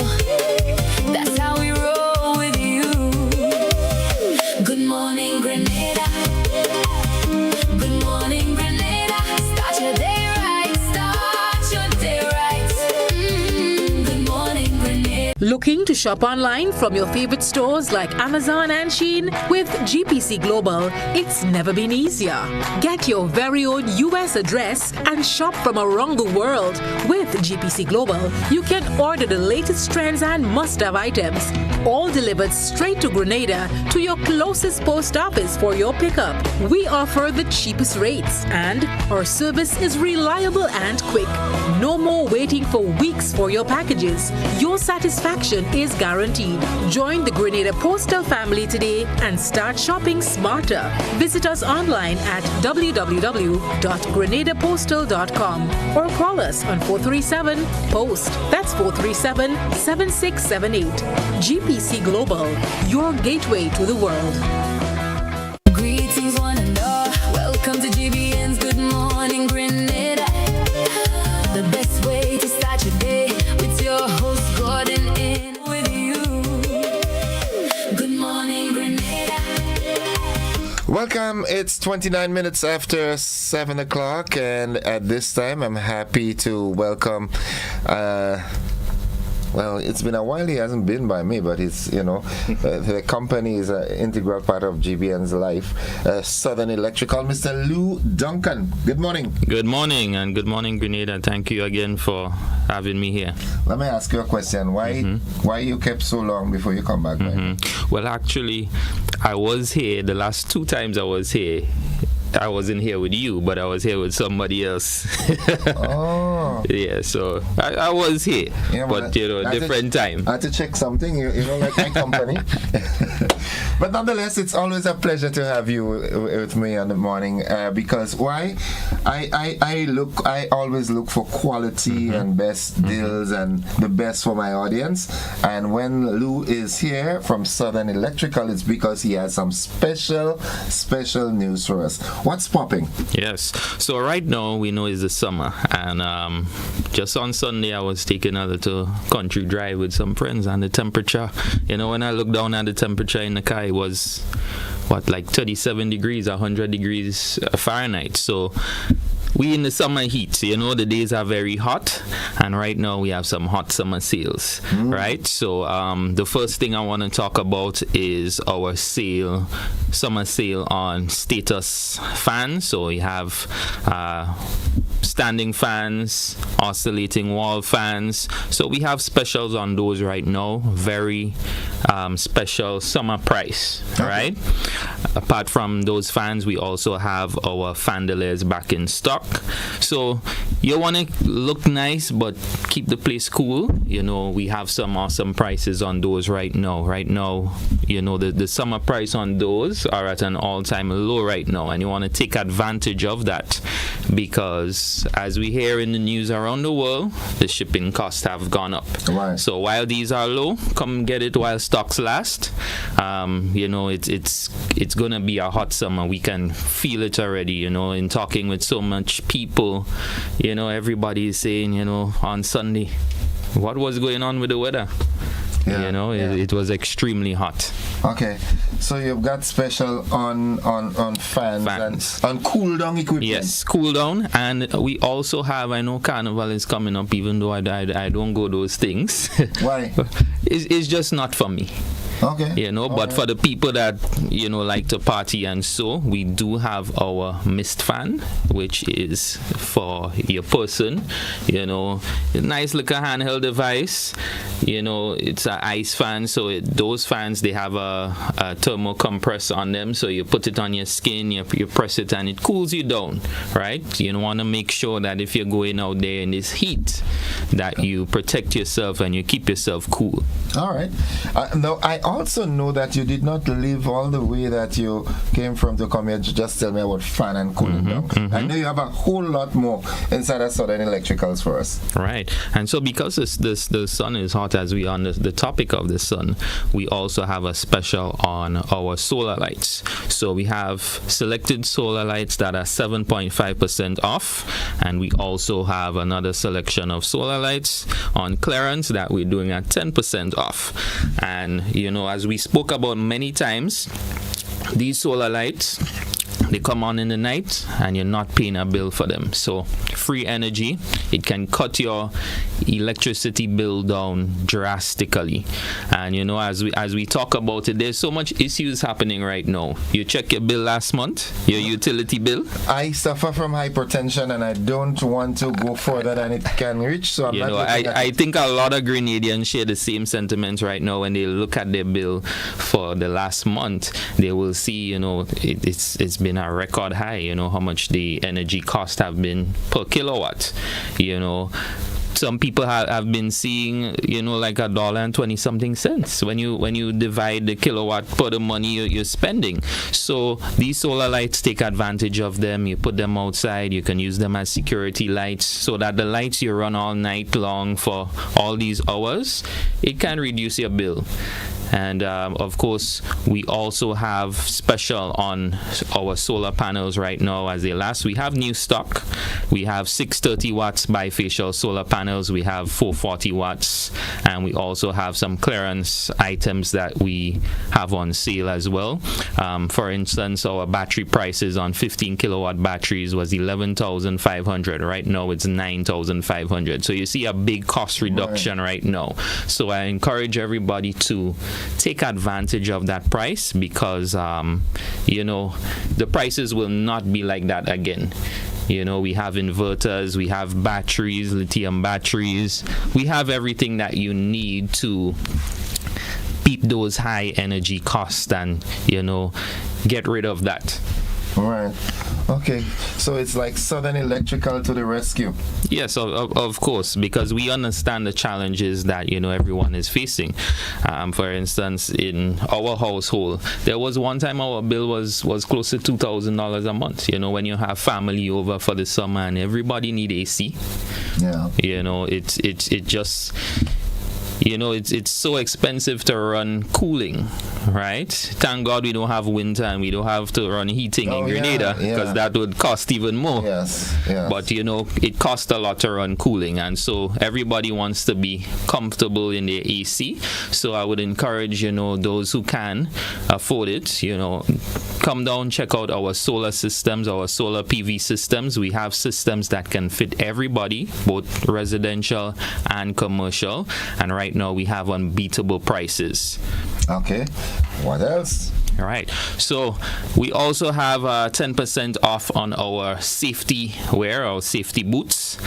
That's how we roll with you. Good morning, Grenada. Good morning, Grenada. Start your day right. Start your day right. Good morning, Grenada. Looking to shop online from your favorite stores like Amazon and Shein? With GPC Global, it's never been easier. Get your very own US address and shop from around the world. With GPC Global, you can order the latest trends and must-have items, all delivered straight to Grenada to your closest post office for your pickup. We offer the cheapest rates, and our service is reliable and quick. No more waiting for weeks for your packages. Your satisfaction is guaranteed. Join the Grenada Postal family today and start shopping smarter. Visit us online at www.grenadapostal.com or call us on 437-POST. That's 437-7678. GPC Global, your gateway to the world. Greetings, one and all. Welcome to GBN's Good Morning Grenada. The best way to start your day with your host, Gordon in with you. Good morning, Grenada. Welcome. It's 29 minutes after 7 o'clock, and at this time, I'm happy to welcome. Well, it's been a while he hasn't been by me, but it's, the company is an integral part of GBN's life. Southern Electrical, Mr. Lou Duncan. Good morning. Good morning, and good morning, Grenada. Thank you again for having me here. Let me ask you a question. Why you kept so long before you come back? Well, actually, I was here the last two times I was here. I wasn't here with you, but I was here with somebody else. Oh. Yeah, so I was here, but different time. I had to check something, like my company. But nonetheless, it's always a pleasure to have you with me in the morning, because why? I always look for quality and best deals and the best for my audience. And when Lou is here from Southern Electrical, it's because he has some special news for us. What's popping? Yes. So right now we know it's the summer, and just on Sunday I was taking a little country drive with some friends, and the temperature, when I looked down at the temperature in the car, it was like 37 degrees, 100 degrees Fahrenheit. So we in the summer heat, the days are very hot, and right now we have some hot summer sales, right? So the first thing I want to talk about is our summer sale on status fans. So we have standing fans, oscillating wall fans. So we have specials on those right now. Very special summer price, right? Apart from those fans, we also have our fandeliers back in stock. So you want to look nice but keep the place cool. You know, we have some awesome prices on those right now. You know, the summer price on those are at an all-time low right now, and you want to take advantage of that, because as we hear in the news around the world, the shipping costs have gone up. Right. So while these are low, come get it while stocks last. You know, it's gonna be a hot summer. We can feel it already. You know, in talking with so much people, you know, everybody is saying, you know, on Sunday, what was going on with the weather? Yeah, you know, it was extremely hot. Okay, so you've got special on fans. And on cool down equipment. Yes, cool down, and we also have. I know Carnival is coming up, even though I don't go those things. Why? It's just not for me. Okay. You know, but for the people that, you know, like to party and so, we do have our mist fan, which is for your person. You know, a nice little handheld device. You know, it's an ice fan, so those fans, they have a thermo compress on them, so you put it on your skin, you press it, and it cools you down, right? You want to make sure that if you're going out there in this heat, that you protect yourself and you keep yourself cool. All right. Now, I also know that you did not live all the way that you came from to come here to just tell me about fan and cooling down. I know you have a whole lot more inside of Southern Electricals for us. Right. And so because the sun is hot, as we are on the topic of the sun, we also have a special on our solar lights. So we have selected solar lights that are 7.5% off, and we also have another selection of solar lights on clearance that we're doing at 10% off. And you know, as we spoke about many times, these solar lights, they come on in the night and you're not paying a bill for them. So free energy, it can cut your electricity bill down drastically. And you know, as we talk about it, there's so much issues happening right now. You check your bill last month, your utility bill. I suffer from hypertension and I don't want to go further than it can reach, so I'm I think a lot of Grenadians share the same sentiments right now. When they look at their bill for the last month, they will see, you know, it's been a record high, you know, how much the energy costs have been per kilowatt. You know, some people have been seeing, you know, like $1.20 something when you divide the kilowatt per the money you're spending. So these solar lights, take advantage of them. You put them outside. You can use them as security lights, so that the lights you run all night long for all these hours, it can reduce your bill. And of course, we also have special on our solar panels right now as they last. We have new stock. We have 630 watts bifacial solar panels. We have 440 watts. And we also have some clearance items that we have on sale as well. For instance, our battery prices on 15 kilowatt batteries was $11,500. Right now, it's $9,500. So you see a big cost reduction right now. So I encourage everybody to take advantage of that price, because you know, the prices will not be like that again. You know, we have inverters, we have batteries, lithium batteries, we have everything that you need to beat those high energy costs and, you know, get rid of that. Right. Okay. So it's like Southern Electrical to the rescue. Yes, of course, because we understand the challenges that, you know, everyone is facing. For instance, in our household, there was one time our bill was close to $2,000 a month. You know, when you have family over for the summer and everybody need AC. Yeah. You know, it just, you know, it's so expensive to run cooling, right? Thank God we don't have winter and we don't have to run heating in Grenada, because that would cost even more. Yes. But, you know, it costs a lot to run cooling, and so everybody wants to be comfortable in their AC. So I would encourage, you know, those who can afford it, you know, come down, check out our solar systems, our solar PV systems. We have systems that can fit everybody, both residential and commercial. And right now we have unbeatable prices. Okay. What else? All right. So we also have 10% off on our safety wear, our safety boots.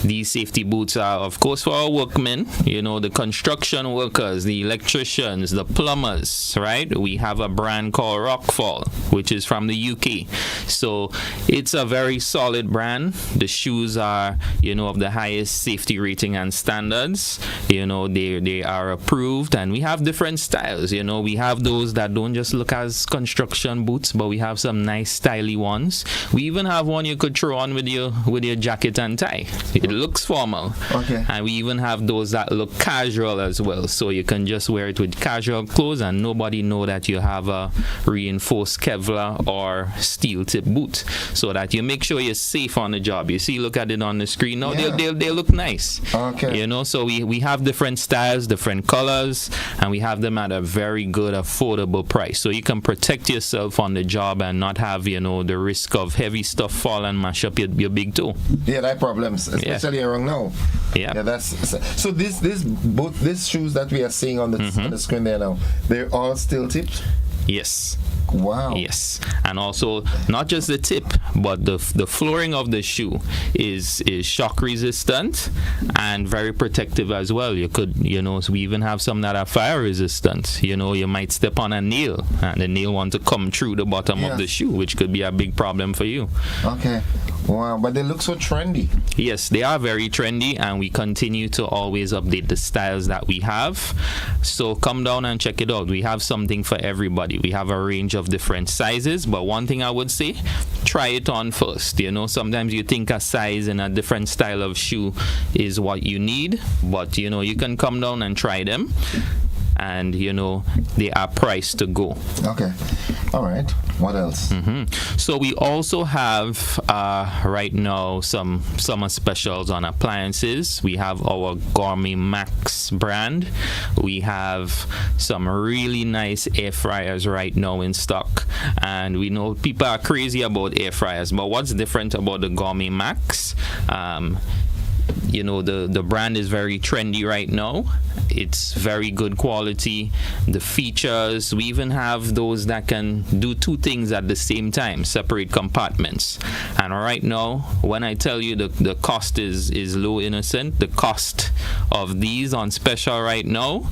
These safety boots are, of course, for our workmen, the construction workers, the electricians, the plumbers, right? We have a brand called Rockfall, which is from the UK. So it's a very solid brand. The shoes are, of the highest safety rating and standards. They are approved, and we have different styles. We have those that don't just look as construction boots, but we have some nice styly ones. We even have one you could throw on with your jacket and tie. It looks formal. Okay. And we even have those that look casual as well. So you can just wear it with casual clothes and nobody know that you have a reinforced Kevlar or steel tip boot, so that you make sure you're safe on the job. You see, look at it on the screen now. They look nice. Okay. So we have different styles, different colors, and we have them at a very good, affordable price. So you can protect yourself on the job and not have, the risk of heavy stuff fall and mash up your big toe. Yeah, that problems, especially around now. Yeah. That's so. These shoes that we are seeing on the screen there now, they're all steel tipped. Yes. Wow. Yes. And also, not just the tip, but the flooring of the shoe is shock resistant and very protective as well. You could, so we even have some that are fire resistant. You might step on a nail and the nail want to come through the bottom of the shoe, which could be a big problem for you. Okay. Wow, but they look so trendy. Yes, they are very trendy, and we continue to always update the styles that we have. So come down and check it out. We have something for everybody. We have a range of different sizes, but one thing I would say, try it on first. Sometimes you think a size in a different style of shoe is what you need, but you can come down and try them. And they are priced to go. Okay. All right. What else? So we also have right now some summer specials on appliances. We have our Gourmet Max brand. We have some really nice air fryers right now in stock, and we know people are crazy about air fryers, but what's different about the Gourmet Max? The brand is very trendy right now. It's very good quality. The features, we even have those that can do two things at the same time, separate compartments. And right now, when I tell you the cost is low, innocent, the cost of these on special right now,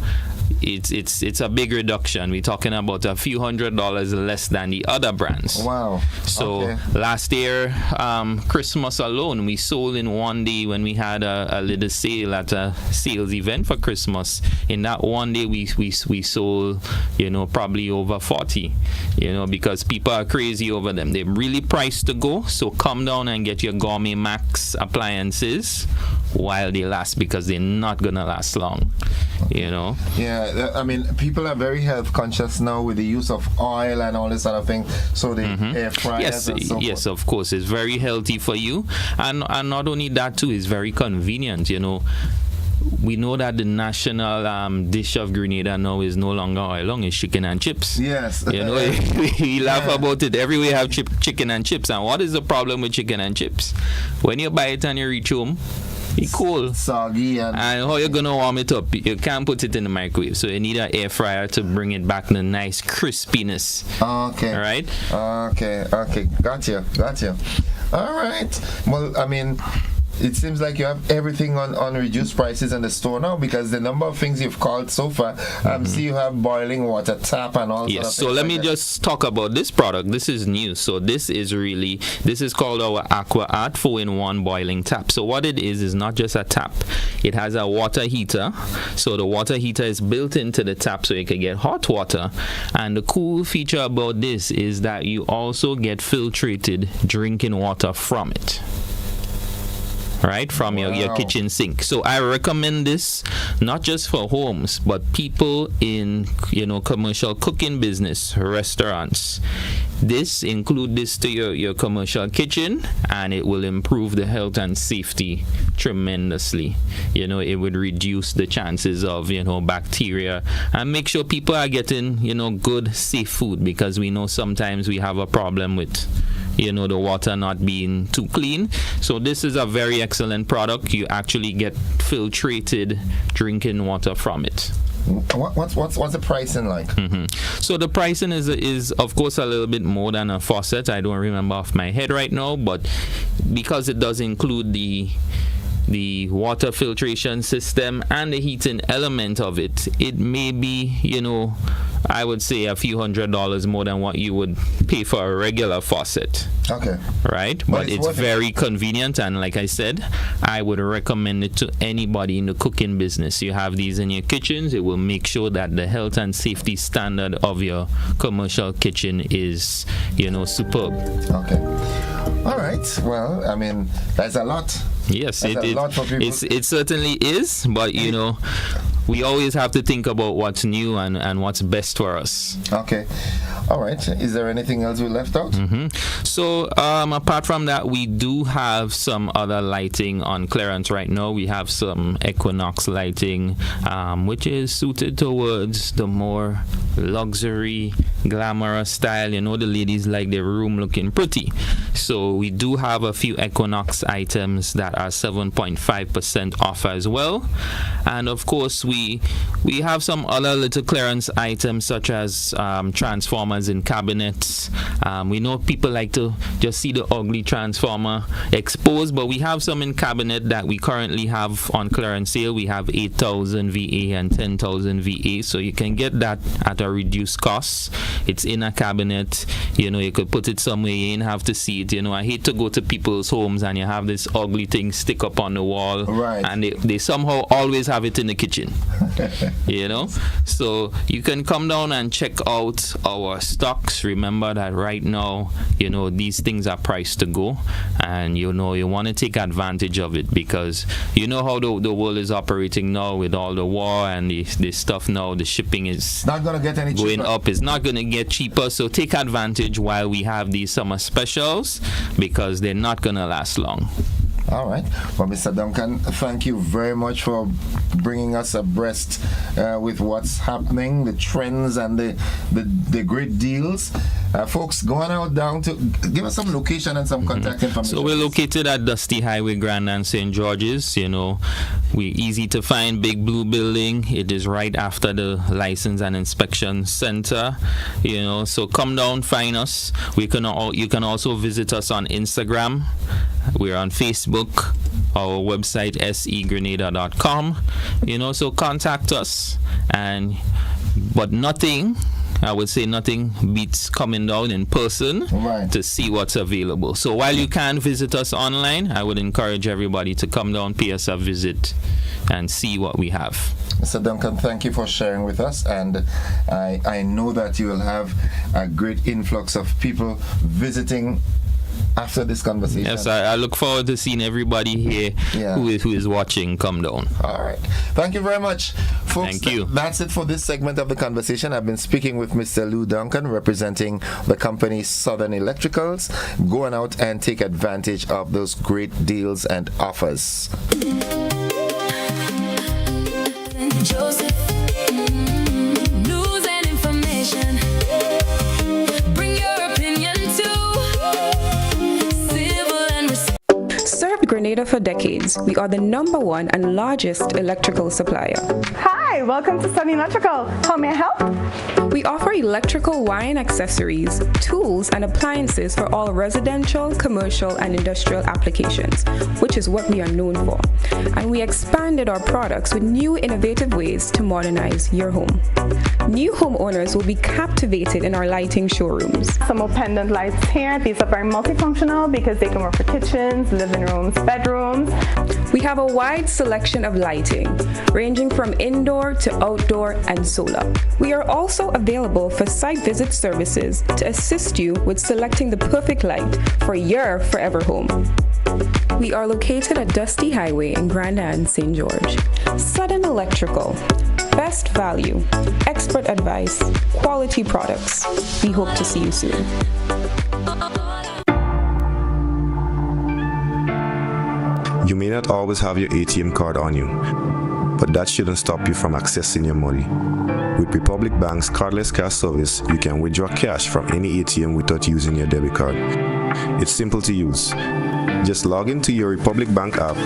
it's a big reduction. We're talking about a few $100s less than the other brands. Wow. So last year, Christmas alone, we sold in one day when we had a little sale at a sales event for Christmas. In that one day, we sold, probably over 40, because people are crazy over them. They're really priced to go. So come down and get your Gourmet Max appliances while they last, because they're not going to last long. Yeah, I mean, people are very health conscious now with the use of oil and all this sort of thing. So the air fryers and so yes, of course, it's very healthy for you, and not only that too, it's very convenient. We know that the national dish of Grenada now is no longer oil long, it's chicken and chips. Yes. We laugh about it. Everywhere have chicken and chips. And what is the problem with chicken and chips? When you buy it and you reach home, it's cold, soggy, and how you gonna warm it up? You can't put it in the microwave, so you need an air fryer to bring it back the nice crispiness. Okay. All right. Okay. Gotcha. All right. Well, I mean, it seems like you have everything on reduced prices in the store now, because the number of things you've called so far. See, you have boiling water tap and all. Yes. So let me just talk about this product. This is new. So this is called our Aqua Art 4-in-1 boiling tap. So what it is not just a tap. It has a water heater. So the water heater is built into the tap, so you can get hot water. And the cool feature about this is that you also get filtrated drinking water from it. Right, from your kitchen sink. So I recommend this not just for homes, but people in commercial cooking business, restaurants. Include this to your commercial kitchen, and it will improve the health and safety tremendously. It would reduce the chances of bacteria, and make sure people are getting good safe food, because we know sometimes we have a problem with the water not being too clean. So this is a very excellent product. You actually get filtrated drinking water from it. What's the pricing like? So the pricing is of course a little bit more than a faucet. I don't remember off my head right now, but because it does include the water filtration system and the heating element of it, it may be, I would say a few $100s more than what you would pay for a regular faucet. Okay. Right? But it's very convenient, and like I said, I would recommend it to anybody in the cooking business. You have these in your kitchens, it will make sure that the health and safety standard of your commercial kitchen is, superb. Okay. All right. Well, I mean, that's a lot. Yes, it certainly is, but we always have to think about what's new and what's best for us. Okay. All right. Is there anything else we left out? So, apart from that, we do have some other lighting on clearance right now. We have some Equinox lighting, which is suited towards the more luxury, glamorous style. The ladies like their room looking pretty. So we do have a few Equinox items that are 7.5% off as well. And of course, we have some other little clearance items such as transformers in cabinets. We know people like to just see the ugly transformer exposed, but we have some in cabinet that we currently have on clearance sale. We have 8,000 VA and 10,000 VA, so you can get that at a reduced cost. It's in a cabinet. You could put it somewhere you ain't have to see it. I hate to go to people's homes and you have this ugly thing stick up on the wall, right? And they somehow always have it in the kitchen. So you can come down and check out our stocks. Remember that right now, these things are priced to go, and you want to take advantage of it, because how the world is operating now with all the war and the stuff now. The shipping is not going to get any going cheaper. up. It's not going to get cheaper, so take advantage while we have these summer specials, because they're not going to last long. All right. Well, Mr. Duncan, thank you very much for bringing us abreast with what's happening, the trends, and the great deals. Folks, go on out down to give us some location and some contact information. So we're located at Dusty Highway, Grenada and St. George's. We're easy to find, big blue building. It is right after the License and Inspection Center. So come down, find us. You can also visit us on Instagram. We're on Facebook, our website segrenada.com. So contact us. But I would say nothing beats coming down in person to see what's available. So while you can visit us online, I would encourage everybody to come down, pay us a visit, and see what we have. Mr. Duncan, thank you for sharing with us, and I know that you will have a great influx of people visiting after this conversation. Yes, I look forward to seeing everybody here who is watching come down. All right. Thank you very much, folks. Thank you. That's it for this segment of the conversation. I've been speaking with Mr. Lou Duncan, representing the company Southern Electricals, going out and take advantage of those great deals and offers. Joseph, news and information. Bring your opinion to civil and Served Grenada for decades, we are the #1 and largest electrical supplier. Hi, welcome to Southern Electrical. How may I help? We offer electrical wiring accessories, tools, and appliances for all residential, commercial, and industrial applications, which is what we are known for. And we expanded our products with new innovative ways to modernize your home. New homeowners will be captivated in our lighting showrooms. Some more pendant lights here. These are very multifunctional because they can work for kitchens, living rooms, bedrooms. We have a wide selection of lighting, ranging from indoor to outdoor and solar. We are also available for site visit services to assist you with selecting the perfect light for your forever home. We are located at Dusty Highway in Grenada and St. George. Southern Electrical. Best value, expert advice, quality products. We hope to see you soon. You may not always have your ATM card on you, but that shouldn't stop you from accessing your money. With Republic Bank's cardless cash service, you can withdraw cash from any ATM without using your debit card. It's simple to use. Just log into your Republic Bank app,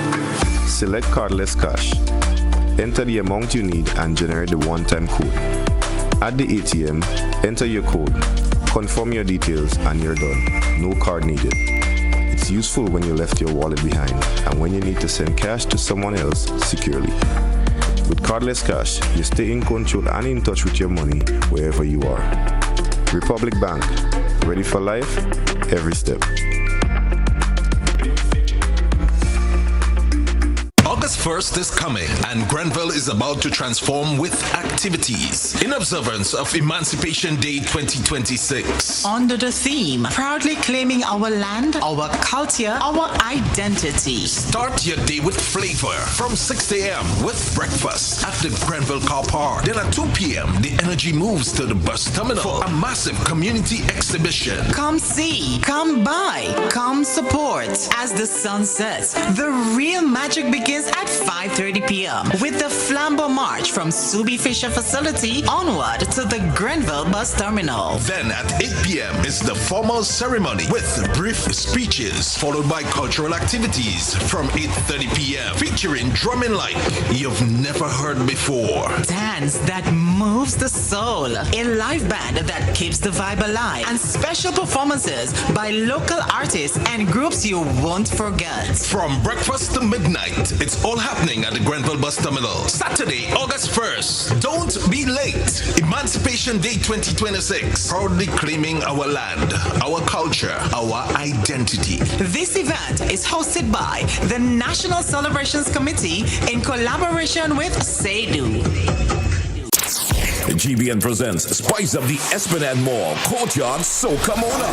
select cardless cash, enter the amount you need and generate the one-time code. At the ATM, enter your code, confirm your details, and you're done. No card needed. It's useful when you left your wallet behind and when you need to send cash to someone else securely. With cardless cash, you stay in control and in touch with your money wherever you are. Republic Bank, ready for life, every step. August 1st is coming, and Grenville is about to transform with activities in observance of Emancipation Day 2026. Under the theme, proudly claiming our land, our culture, our identity. Start your day with flavor from 6 a.m. with breakfast at the Grenville Car Park. Then at 2 p.m., the energy moves to the bus terminal for a massive community exhibition. Come see, come buy, come support. As the sun sets, the real magic begins at 5:30 p.m. with the Flambeau March from Subi Fisher facility onward to the Grenville bus terminal. Then at 8 p.m. is the formal ceremony with brief speeches followed by cultural activities from 8:30 p.m. featuring drumming like you've never heard before. Dance that moves the soul. A live band that keeps the vibe alive. And special performances by local artists and groups you won't forget. From breakfast to midnight, it's all happening at the Grenville Bus Terminal. Saturday, August 1st. Don't be late. Emancipation Day 2026. Proudly claiming our land, our culture, our identity. This event is hosted by the National Celebrations Committee in collaboration with SEDU. GBN presents Spice of the Esplanade Mall Courtyard Soca Mona.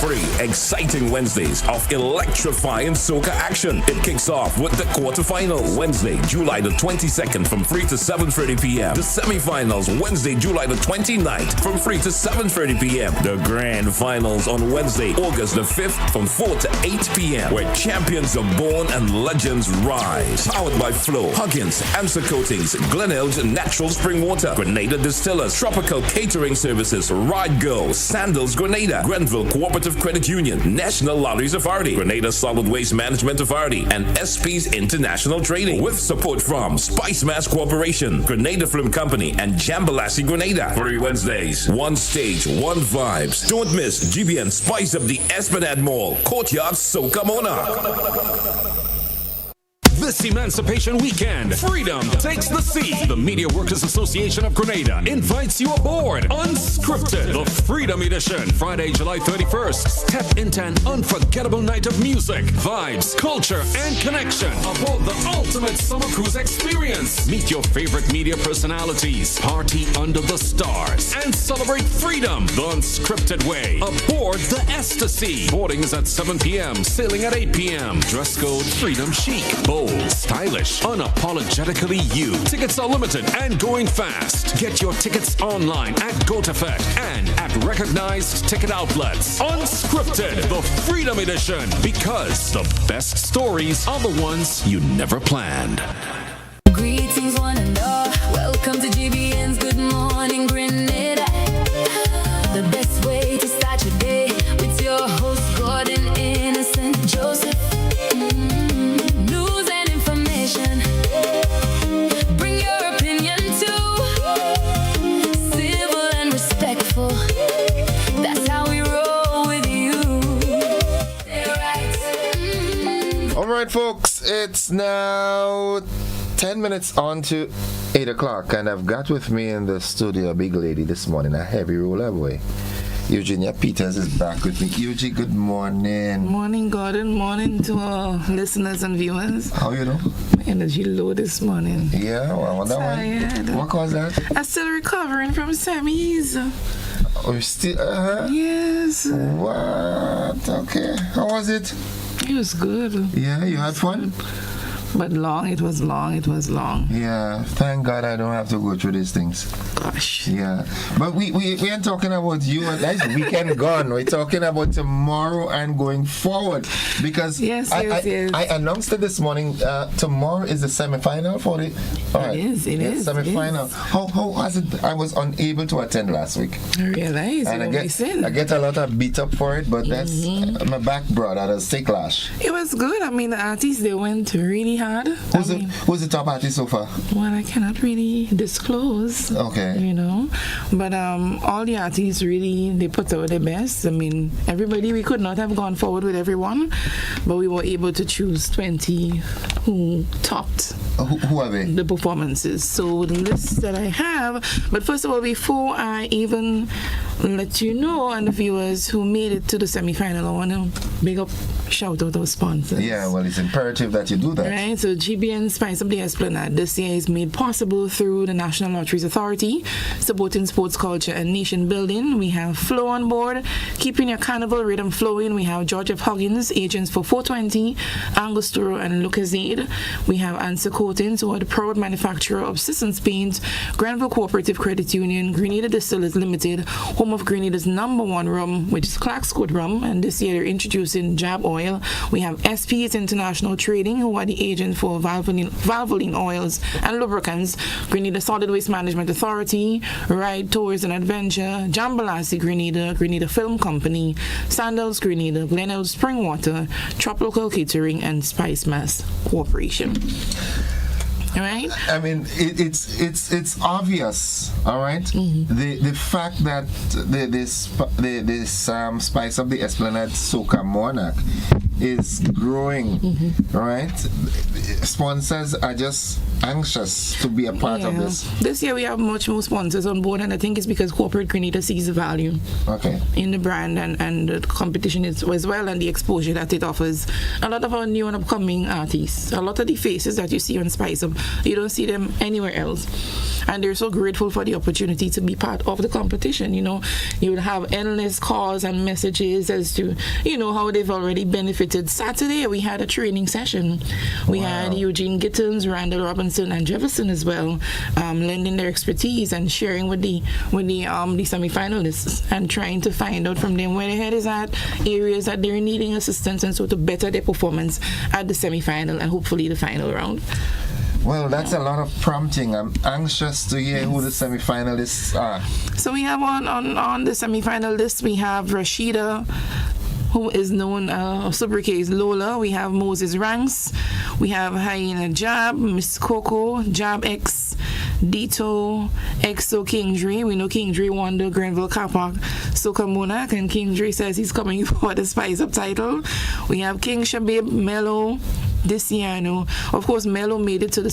Free, exciting Wednesdays of electrifying soca action. It kicks off with the quarterfinals Wednesday, July the 22nd from 3 to 7:30 p.m. The semifinals Wednesday, July the 29th from 3 to 7:30 p.m. The grand finals on Wednesday, August the 5th from 4 to 8 p.m. where champions are born and legends rise. Powered by Flow, Huggins, Amsa Coatings, Glenelg Natural Spring Water, Grenada Distillers, Tropical Catering Services, Ride Go, Sandals Grenada, Grenville Cooperative Credit Union, National Lotteries Authority, Grenada Solid Waste Management Authority, and SP's International Trading. With support from Spice Mass Corporation, Grenada Film Company, and Jambalassi Grenada. 3 Wednesdays, 1 stage, 1 vibes. Don't miss GBN Spice of the Esplanade Mall Courtyard Soca Mona. This Emancipation Weekend, Freedom Takes the Sea. The Media Workers Association of Grenada invites you aboard Unscripted, the Freedom Edition. Friday, July 31st. Step into an unforgettable night of music, vibes, culture, and connection aboard the ultimate summer cruise experience. Meet your favorite media personalities, party under the stars, and celebrate freedom the unscripted way aboard the Ecstasy. Boarding is at 7 p.m., sailing at 8 p.m. Dress code Freedom Chic. Bold, stylish, unapologetically you. Tickets are limited and going fast. Get your tickets online at GoToFet and at recognized ticket outlets. Unscripted, the Freedom Edition, because the best stories are the ones you never planned. Greetings one and all. Welcome to GBN's Good Morning Grenada. The best way to start your day with your host Gordon Innocent Joseph. News and information. Bring your opinion too. Civil and respectful. That's how we roll with you. All right, folks, it's now 10 minutes on to 8 o'clock, and I've got with me in the studio a big lady this morning, a heavy roller boy. Eugenia Peters is back with me. Eugenie, good morning. Morning, Gordon. Morning to our listeners and viewers. How you know? My energy low this morning. Yeah, well, I wonder why. What caused that? I'm still recovering from semis. Oh, you still? Yes. What? Okay. How was it? It was good. Yeah, you had fun? But long, it was long. Yeah, thank God I don't have to go through these things. Gosh. Yeah, but we ain't talking about you and that's weekend gone. We're talking about tomorrow and going forward, because I announced it this morning. Tomorrow is the semi-final for the. It is semi-final. How was it? I was unable to attend last week. I realize. And I get a lot of beat up for it, but that's my back brought out a sick lash. It was good. I mean, the artists, they went really hard. Who's the top artist so far? Well, I cannot really disclose. Okay. You know, but all the artists really, they put out their best. I mean, everybody, we could not have gone forward with everyone, but we were able to choose 20 who topped. Who are they? The performances. So the list that I have, but first of all, before I even let you know and the viewers who made it to the semi-final, I want to big up, shout out our sponsors. Yeah, well, it's imperative that you do that. Right, so GBN Spice Up the Esplanade this year is made possible through the National Lotteries Authority, supporting sports culture and nation building. We have Flow on board, keeping your carnival rhythm flowing. We have George F. Huggins, agents for 420, Angostura and Lucasade. We have Answer Coatings, who are the proud manufacturer of Sissons Paint, Granville Cooperative Credit Union, Grenada Distillers Limited, home of Grenada's #1 rum, which is Clarkscourt rum, and this year they're introducing Jab Oil. We have SP's International Trading, who are the agent for Valvoline oils and lubricants, Grenada Solid Waste Management Authority, Ride Tours and Adventure, Jambalasi Grenada, Grenada Film Company, Sandals Grenada, Glenelg Springwater, Trop Local Catering, and Spice Mass Corporation. All right. I mean, it's obvious. All right. Mm-hmm. The fact that this Spice Up the Esplanade Soca Monarch is growing. Mm-hmm. Right. Sponsors are just anxious to be a part of this. This year we have much more sponsors on board, and I think it's because corporate Grenada sees the value in the brand and the competition as well, and the exposure that it offers. A lot of our new and upcoming artists, a lot of the faces that you see on Spice Up, you don't see them anywhere else. And they're so grateful for the opportunity to be part of the competition. You know, you will have endless calls and messages as to, you know, how they've already benefited. Saturday, we had a training session. We had Eugene Gittins, Randall Robinson, and Jefferson as well, lending their expertise and sharing with the semi-finalists and trying to find out from them where their head is at, areas that they're needing assistance, and so to better their performance at the semi-final and hopefully the final round. Well, that's a lot of prompting. I'm anxious to hear who the semi-finalists are. So we have on the semi-final list, we have Rashida, who is known sobriquet is Lola. We have Moses Ranks. We have Hyena Jab, Miss Coco, Jab X, Dito, Exo Kingdre. We know Kingdre won the Grenville Car Park Soca Monarch, and Kingdre says he's coming for the Spice Up title. We have King Shabib, Mello, Desiano. Of course, Mello made it to the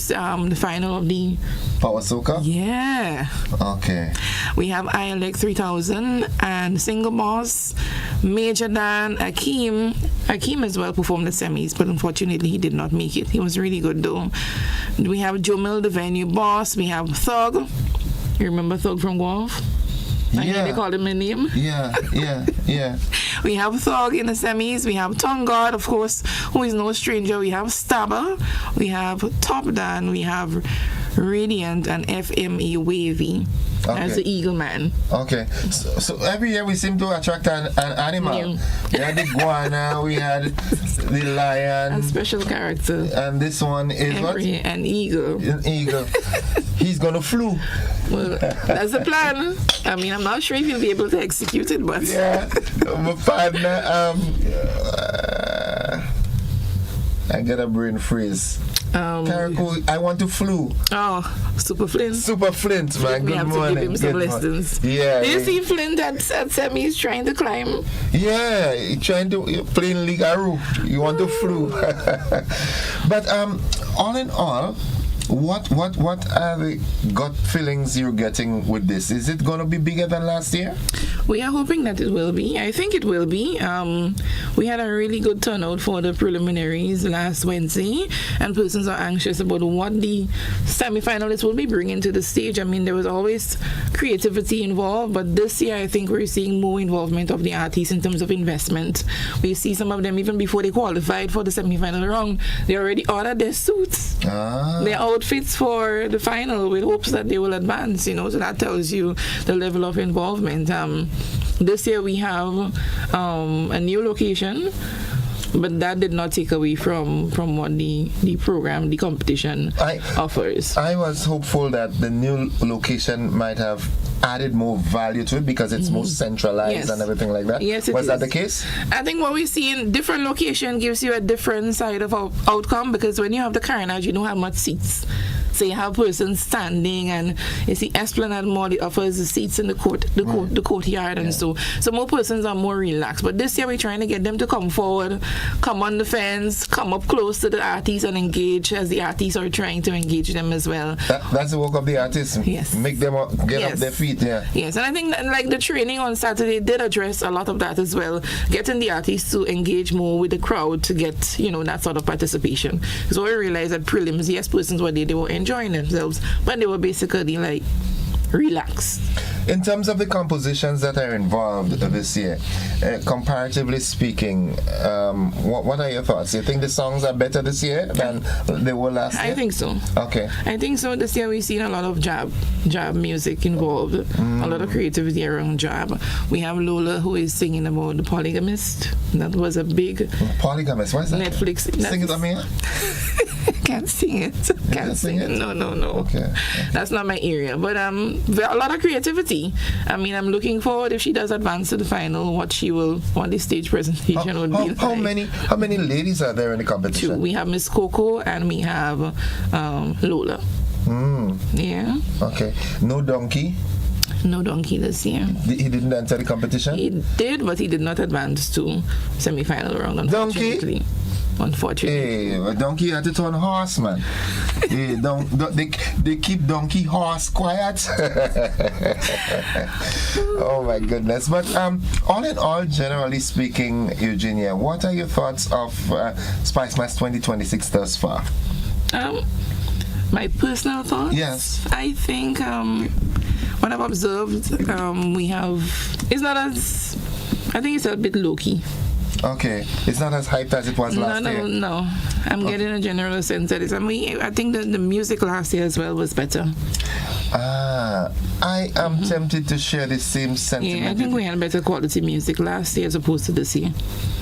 final of the Power Soca? Yeah. Okay. We have ILX 3000 and Single Boss, Major Dan, Akeem. Akeem as well performed the semis, but unfortunately he did not make it. He was really good though. We have Jomel, the venue boss. We have Thug. You remember Thug from Guelph? Yeah. They called him a name. Yeah. We have Thug in the semis. We have Tongue God, of course, who is no stranger. We have Stabber. We have Top Dan. We have Radiant and FME Wavy as the Eagle Man. Okay. So every year we seem to attract an animal. We had the iguana, we had the lion. A special character. And this one is what? An eagle. An eagle. He's gonna flew. Well, that's the plan. I mean, I'm not sure if you'll be able to execute it, but... Yeah. My partner, I get a brain freeze. Carrico, I want to flew. Oh, Super Flint. Super Flint, man. Good morning. We have to give him some lessons. Yeah. Do you see Flint at semis trying to climb? Yeah, he's trying to play in Ligaroo. You want to flew. But all in all, what are the gut feelings you're getting with this? Is it going to be bigger than last year? We are hoping that it will be. I think it will be. We had a really good turnout for the preliminaries last Wednesday, and persons are anxious about what the semi-finalists will be bringing to the stage. I mean, there was always creativity involved, but this year I think we're seeing more involvement of the artists in terms of investment. We see some of them even before they qualified for the semi-final round, they already ordered their suits, their outfits for the final with hopes that they will advance, you know, so that tells you the level of involvement. This year we have a new location, but that did not take away from what the program, the competition offers. I was hopeful that the new location might have added more value to it because it's more centralized and everything like that. Yes, it was is. that the case? I think what we see in different location gives you a different side of outcome, because when you have the carnage, you don't have much seats. So you have persons standing, and you see Esplanade Mall offers the seats in the courtyard, and so more persons are more relaxed. But this year we're trying to get them to come forward, come on the fence, come up close to the artists and engage as the artists are trying to engage them as well. That's the work of the artists. Yes. Make them get up their feet. Yeah. Yes, and I think that, like, the training on Saturday did address a lot of that as well, getting the artists to engage more with the crowd to get, that sort of participation. So we realized that prelims, yes, persons were there, they were enjoying themselves, but they were basically like relaxed. In terms of the compositions that are involved this year, comparatively speaking, what are your thoughts? You think the songs are better this year than they were last year? I think so. Okay. I think so. This year we've seen a lot of jab music involved, a lot of creativity around jab. We have Lola, who is singing about the polygamist. That was a big polygamist. What is that? Netflix. Sing it on me. Can't sing it. Can't sing it. No. Okay. That's not my area. But a lot of creativity. I mean, I'm looking forward, if she does advance to the final, what the stage presentation would be. How many ladies are there in the competition? 2. We have Miss Coco and we have Lola. Yeah. Okay. No donkey? No donkey this year. He didn't enter the competition? He did, but he did not advance to semi-final round, unfortunately. Unfortunately. Hey, donkey had to turn horse, man. They keep donkey horse quiet. Oh my goodness. But all in all, generally speaking, Eugenia, what are your thoughts of Spice Mass 2026 thus far? My personal thoughts? Yes. I think what I've observed, I think it's a bit low-key. Okay, it's not as hyped as it was last year. No. I'm getting a general sense that I think the music last year as well was better. I am tempted to share the same sentiment. Yeah, I think we had better quality music last year as opposed to this year.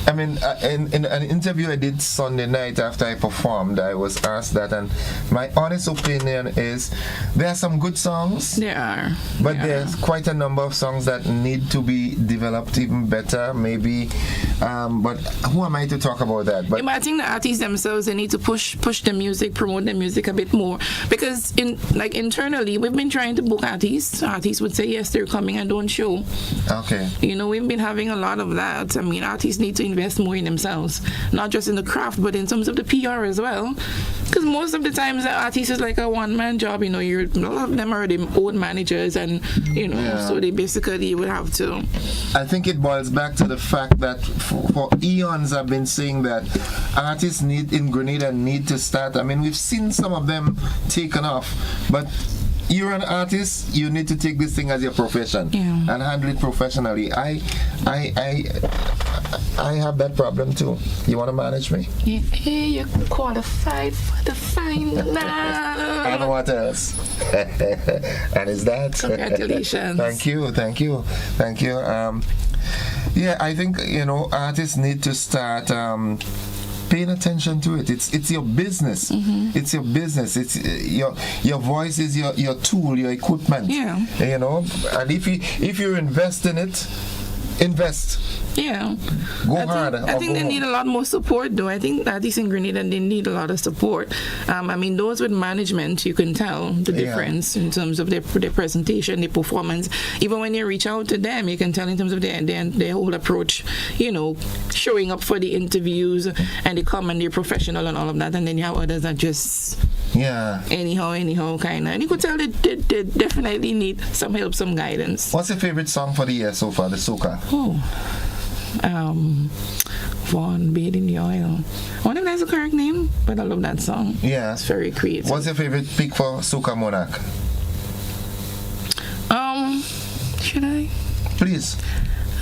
I mean, in an interview I did Sunday night after I performed, I was asked that, and my honest opinion is there are some good songs. There are. But there's quite a number of songs that need to be developed even better, maybe. But who am I to talk about that? But I think the artists themselves, they need to push the music, promote the music a bit more, because internally we've been trying to book artists. Artists would say yes, they're coming and don't show. Okay. We've been having a lot of that. I mean, artists need to invest more in themselves, not just in the craft, but in terms of the PR as well. Because most of the times the artist is like a one-man job. A lot of them are the old managers, and so they basically would have to. I think it boils back to the fact that for eons I've been saying that artists in Grenada need to start. I mean, we've seen some of them taken off, but you're an artist, you need to take this thing as your profession and handle it professionally. I have that problem too. You want to manage me? Hey, you're qualified for the final. And what else? And is that? Congratulations. Thank you. I think artists need to start paying attention to it. It's your business. It's your business. It's your voice is your tool, your equipment. Yeah. And if you invest in it, invest. Yeah. I think they need a lot more support, though. I think artists in Grenada, they need a lot of support. I mean, those with management, you can tell the difference in terms of their presentation, their performance. Even when you reach out to them, you can tell in terms of their whole approach, showing up for the interviews, and they come and they're professional and all of that. And then you have others that just anyhow kind of. And you could tell they definitely need some help, some guidance. What's your favorite song for the year so far, the soca? Vaughn, Bathe in the Oil. I wonder if that's the correct name, but I love that song. Yeah. It's very creative. What's your favorite pick for Soca Monarch? Should I? Please.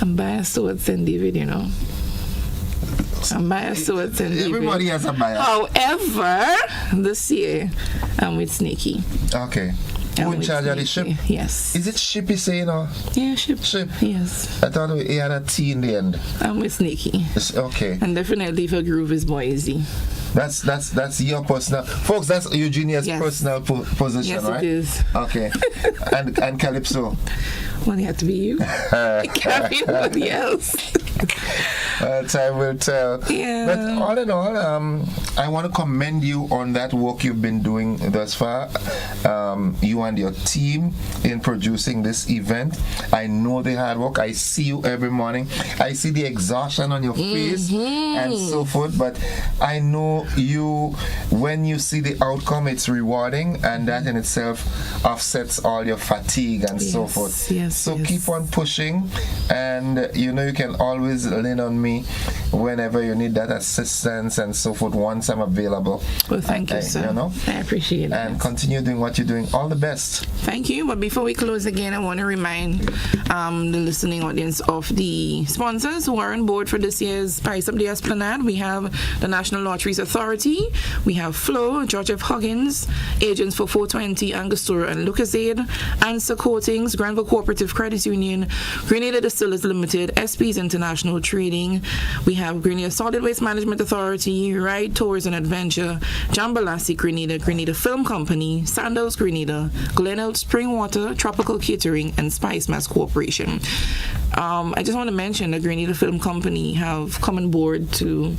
I'm biased towards St. David, I'm biased towards St. David. Everybody has a bias. However, this year, I'm with Sneaky. Okay. Who in charge of the ship? Yes. Is it ship you say, Yeah, ship. Yes. I thought he had a T in the end. I'm with Sneaky. Okay. And definitely for Groove is Boise. That's your personal, folks. That's Eugenia's personal position, yes, right? It is. Okay. and Calypso. Well, it had to be you. It can't be anybody else. Time will tell. Yeah. But all in all, I want to commend you on that work you've been doing thus far. You and your team in producing this event. I know the hard work. I see you every morning. I see the exhaustion on your face and so forth. But I know you, when you see the outcome, it's rewarding, and that in itself offsets all your fatigue and so forth. So keep on pushing, and you know you can always lean on me whenever you need that assistance and so forth once I'm available. Well, thank you, sir. You know? I appreciate it. And continue doing what you're doing. All the best. Thank you. But before we close again, I want to remind the listening audience of the sponsors who are on board for this year's Spice Up the Esplanade. We have the National Lotteries Authority. We have Flo, George F. Huggins, agents for 420, Angostura and Lucasade, Answer Coatings, Granville Cooperative Credit Union, Grenada Distillers Limited, SP's International Trading. We have Grenada Solid Waste Management Authority, Ride Tours and Adventure, Jambalassi Grenada, Grenada Film Company, Sandals Grenada, Glenelg Springwater, Tropical Catering, and Spice Mass Corporation. I just want to mention the Grenada Film Company have come on board to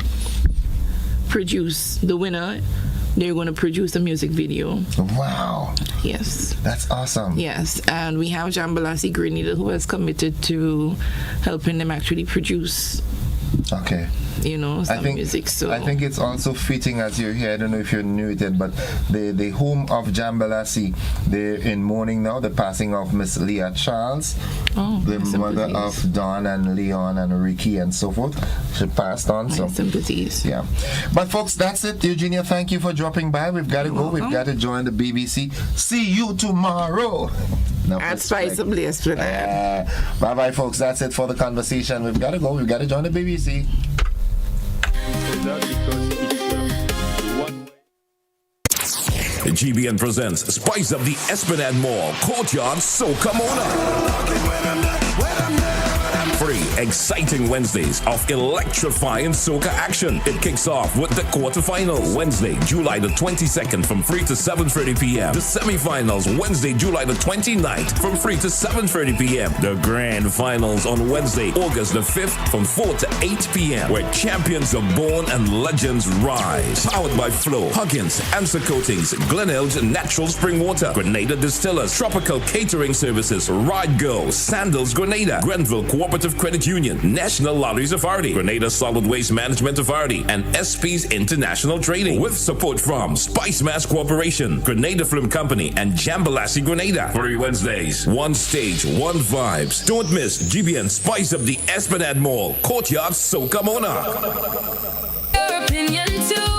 produce the winner. They're going to produce a music video. Wow. Yes. That's awesome. Yes. And we have Jambalassi Grenada who has committed to helping them actually produce. Okay. You know, some music. So I think it's also fitting as you're here. I don't know if you're new to it, but the home of Jambalassi, they're in mourning now, the passing of Miss Leah Charles, the mother of Don and Leon and Ricky and so forth. She passed on. So sympathies. Yeah. But folks, that's it. Eugenia, thank you for dropping by. We've got to go. We've got to join the BBC. See you tomorrow. At Spice Up the Esplanade. Bye-bye, folks. That's it for the conversation. We've got to go. We've got to join the BBC. GBN presents Spice Up the Esplanade Mall Courtyard Soca Mona. Free, exciting Wednesdays of electrifying soca action. It kicks off with the quarterfinals Wednesday, July the 22nd from 3 to 7:30 p.m. The semifinals Wednesday, July the 29th from 3 to 7:30 p.m. The grand finals on Wednesday, August the 5th from 4 to 8 p.m. where champions are born and legends rise. Powered by Flo, Huggins, Answer Coatings, Glenelg Natural Spring Water, Grenada Distillers, Tropical Catering Services, Ride Go, Sandals Grenada, Grenville Cooperative Credit Union, National Lotteries Authority, Grenada Solid Waste Management Authority, and SP's International Trading, with support from Spice Mass Corporation, Grenada Film Company, and Jambalassi Grenada. 3 Wednesdays, 1 stage, 1 vibes. Don't miss GBN Spice Up the Esplanade Mall Courtyard Soca Mona. Your opinion too.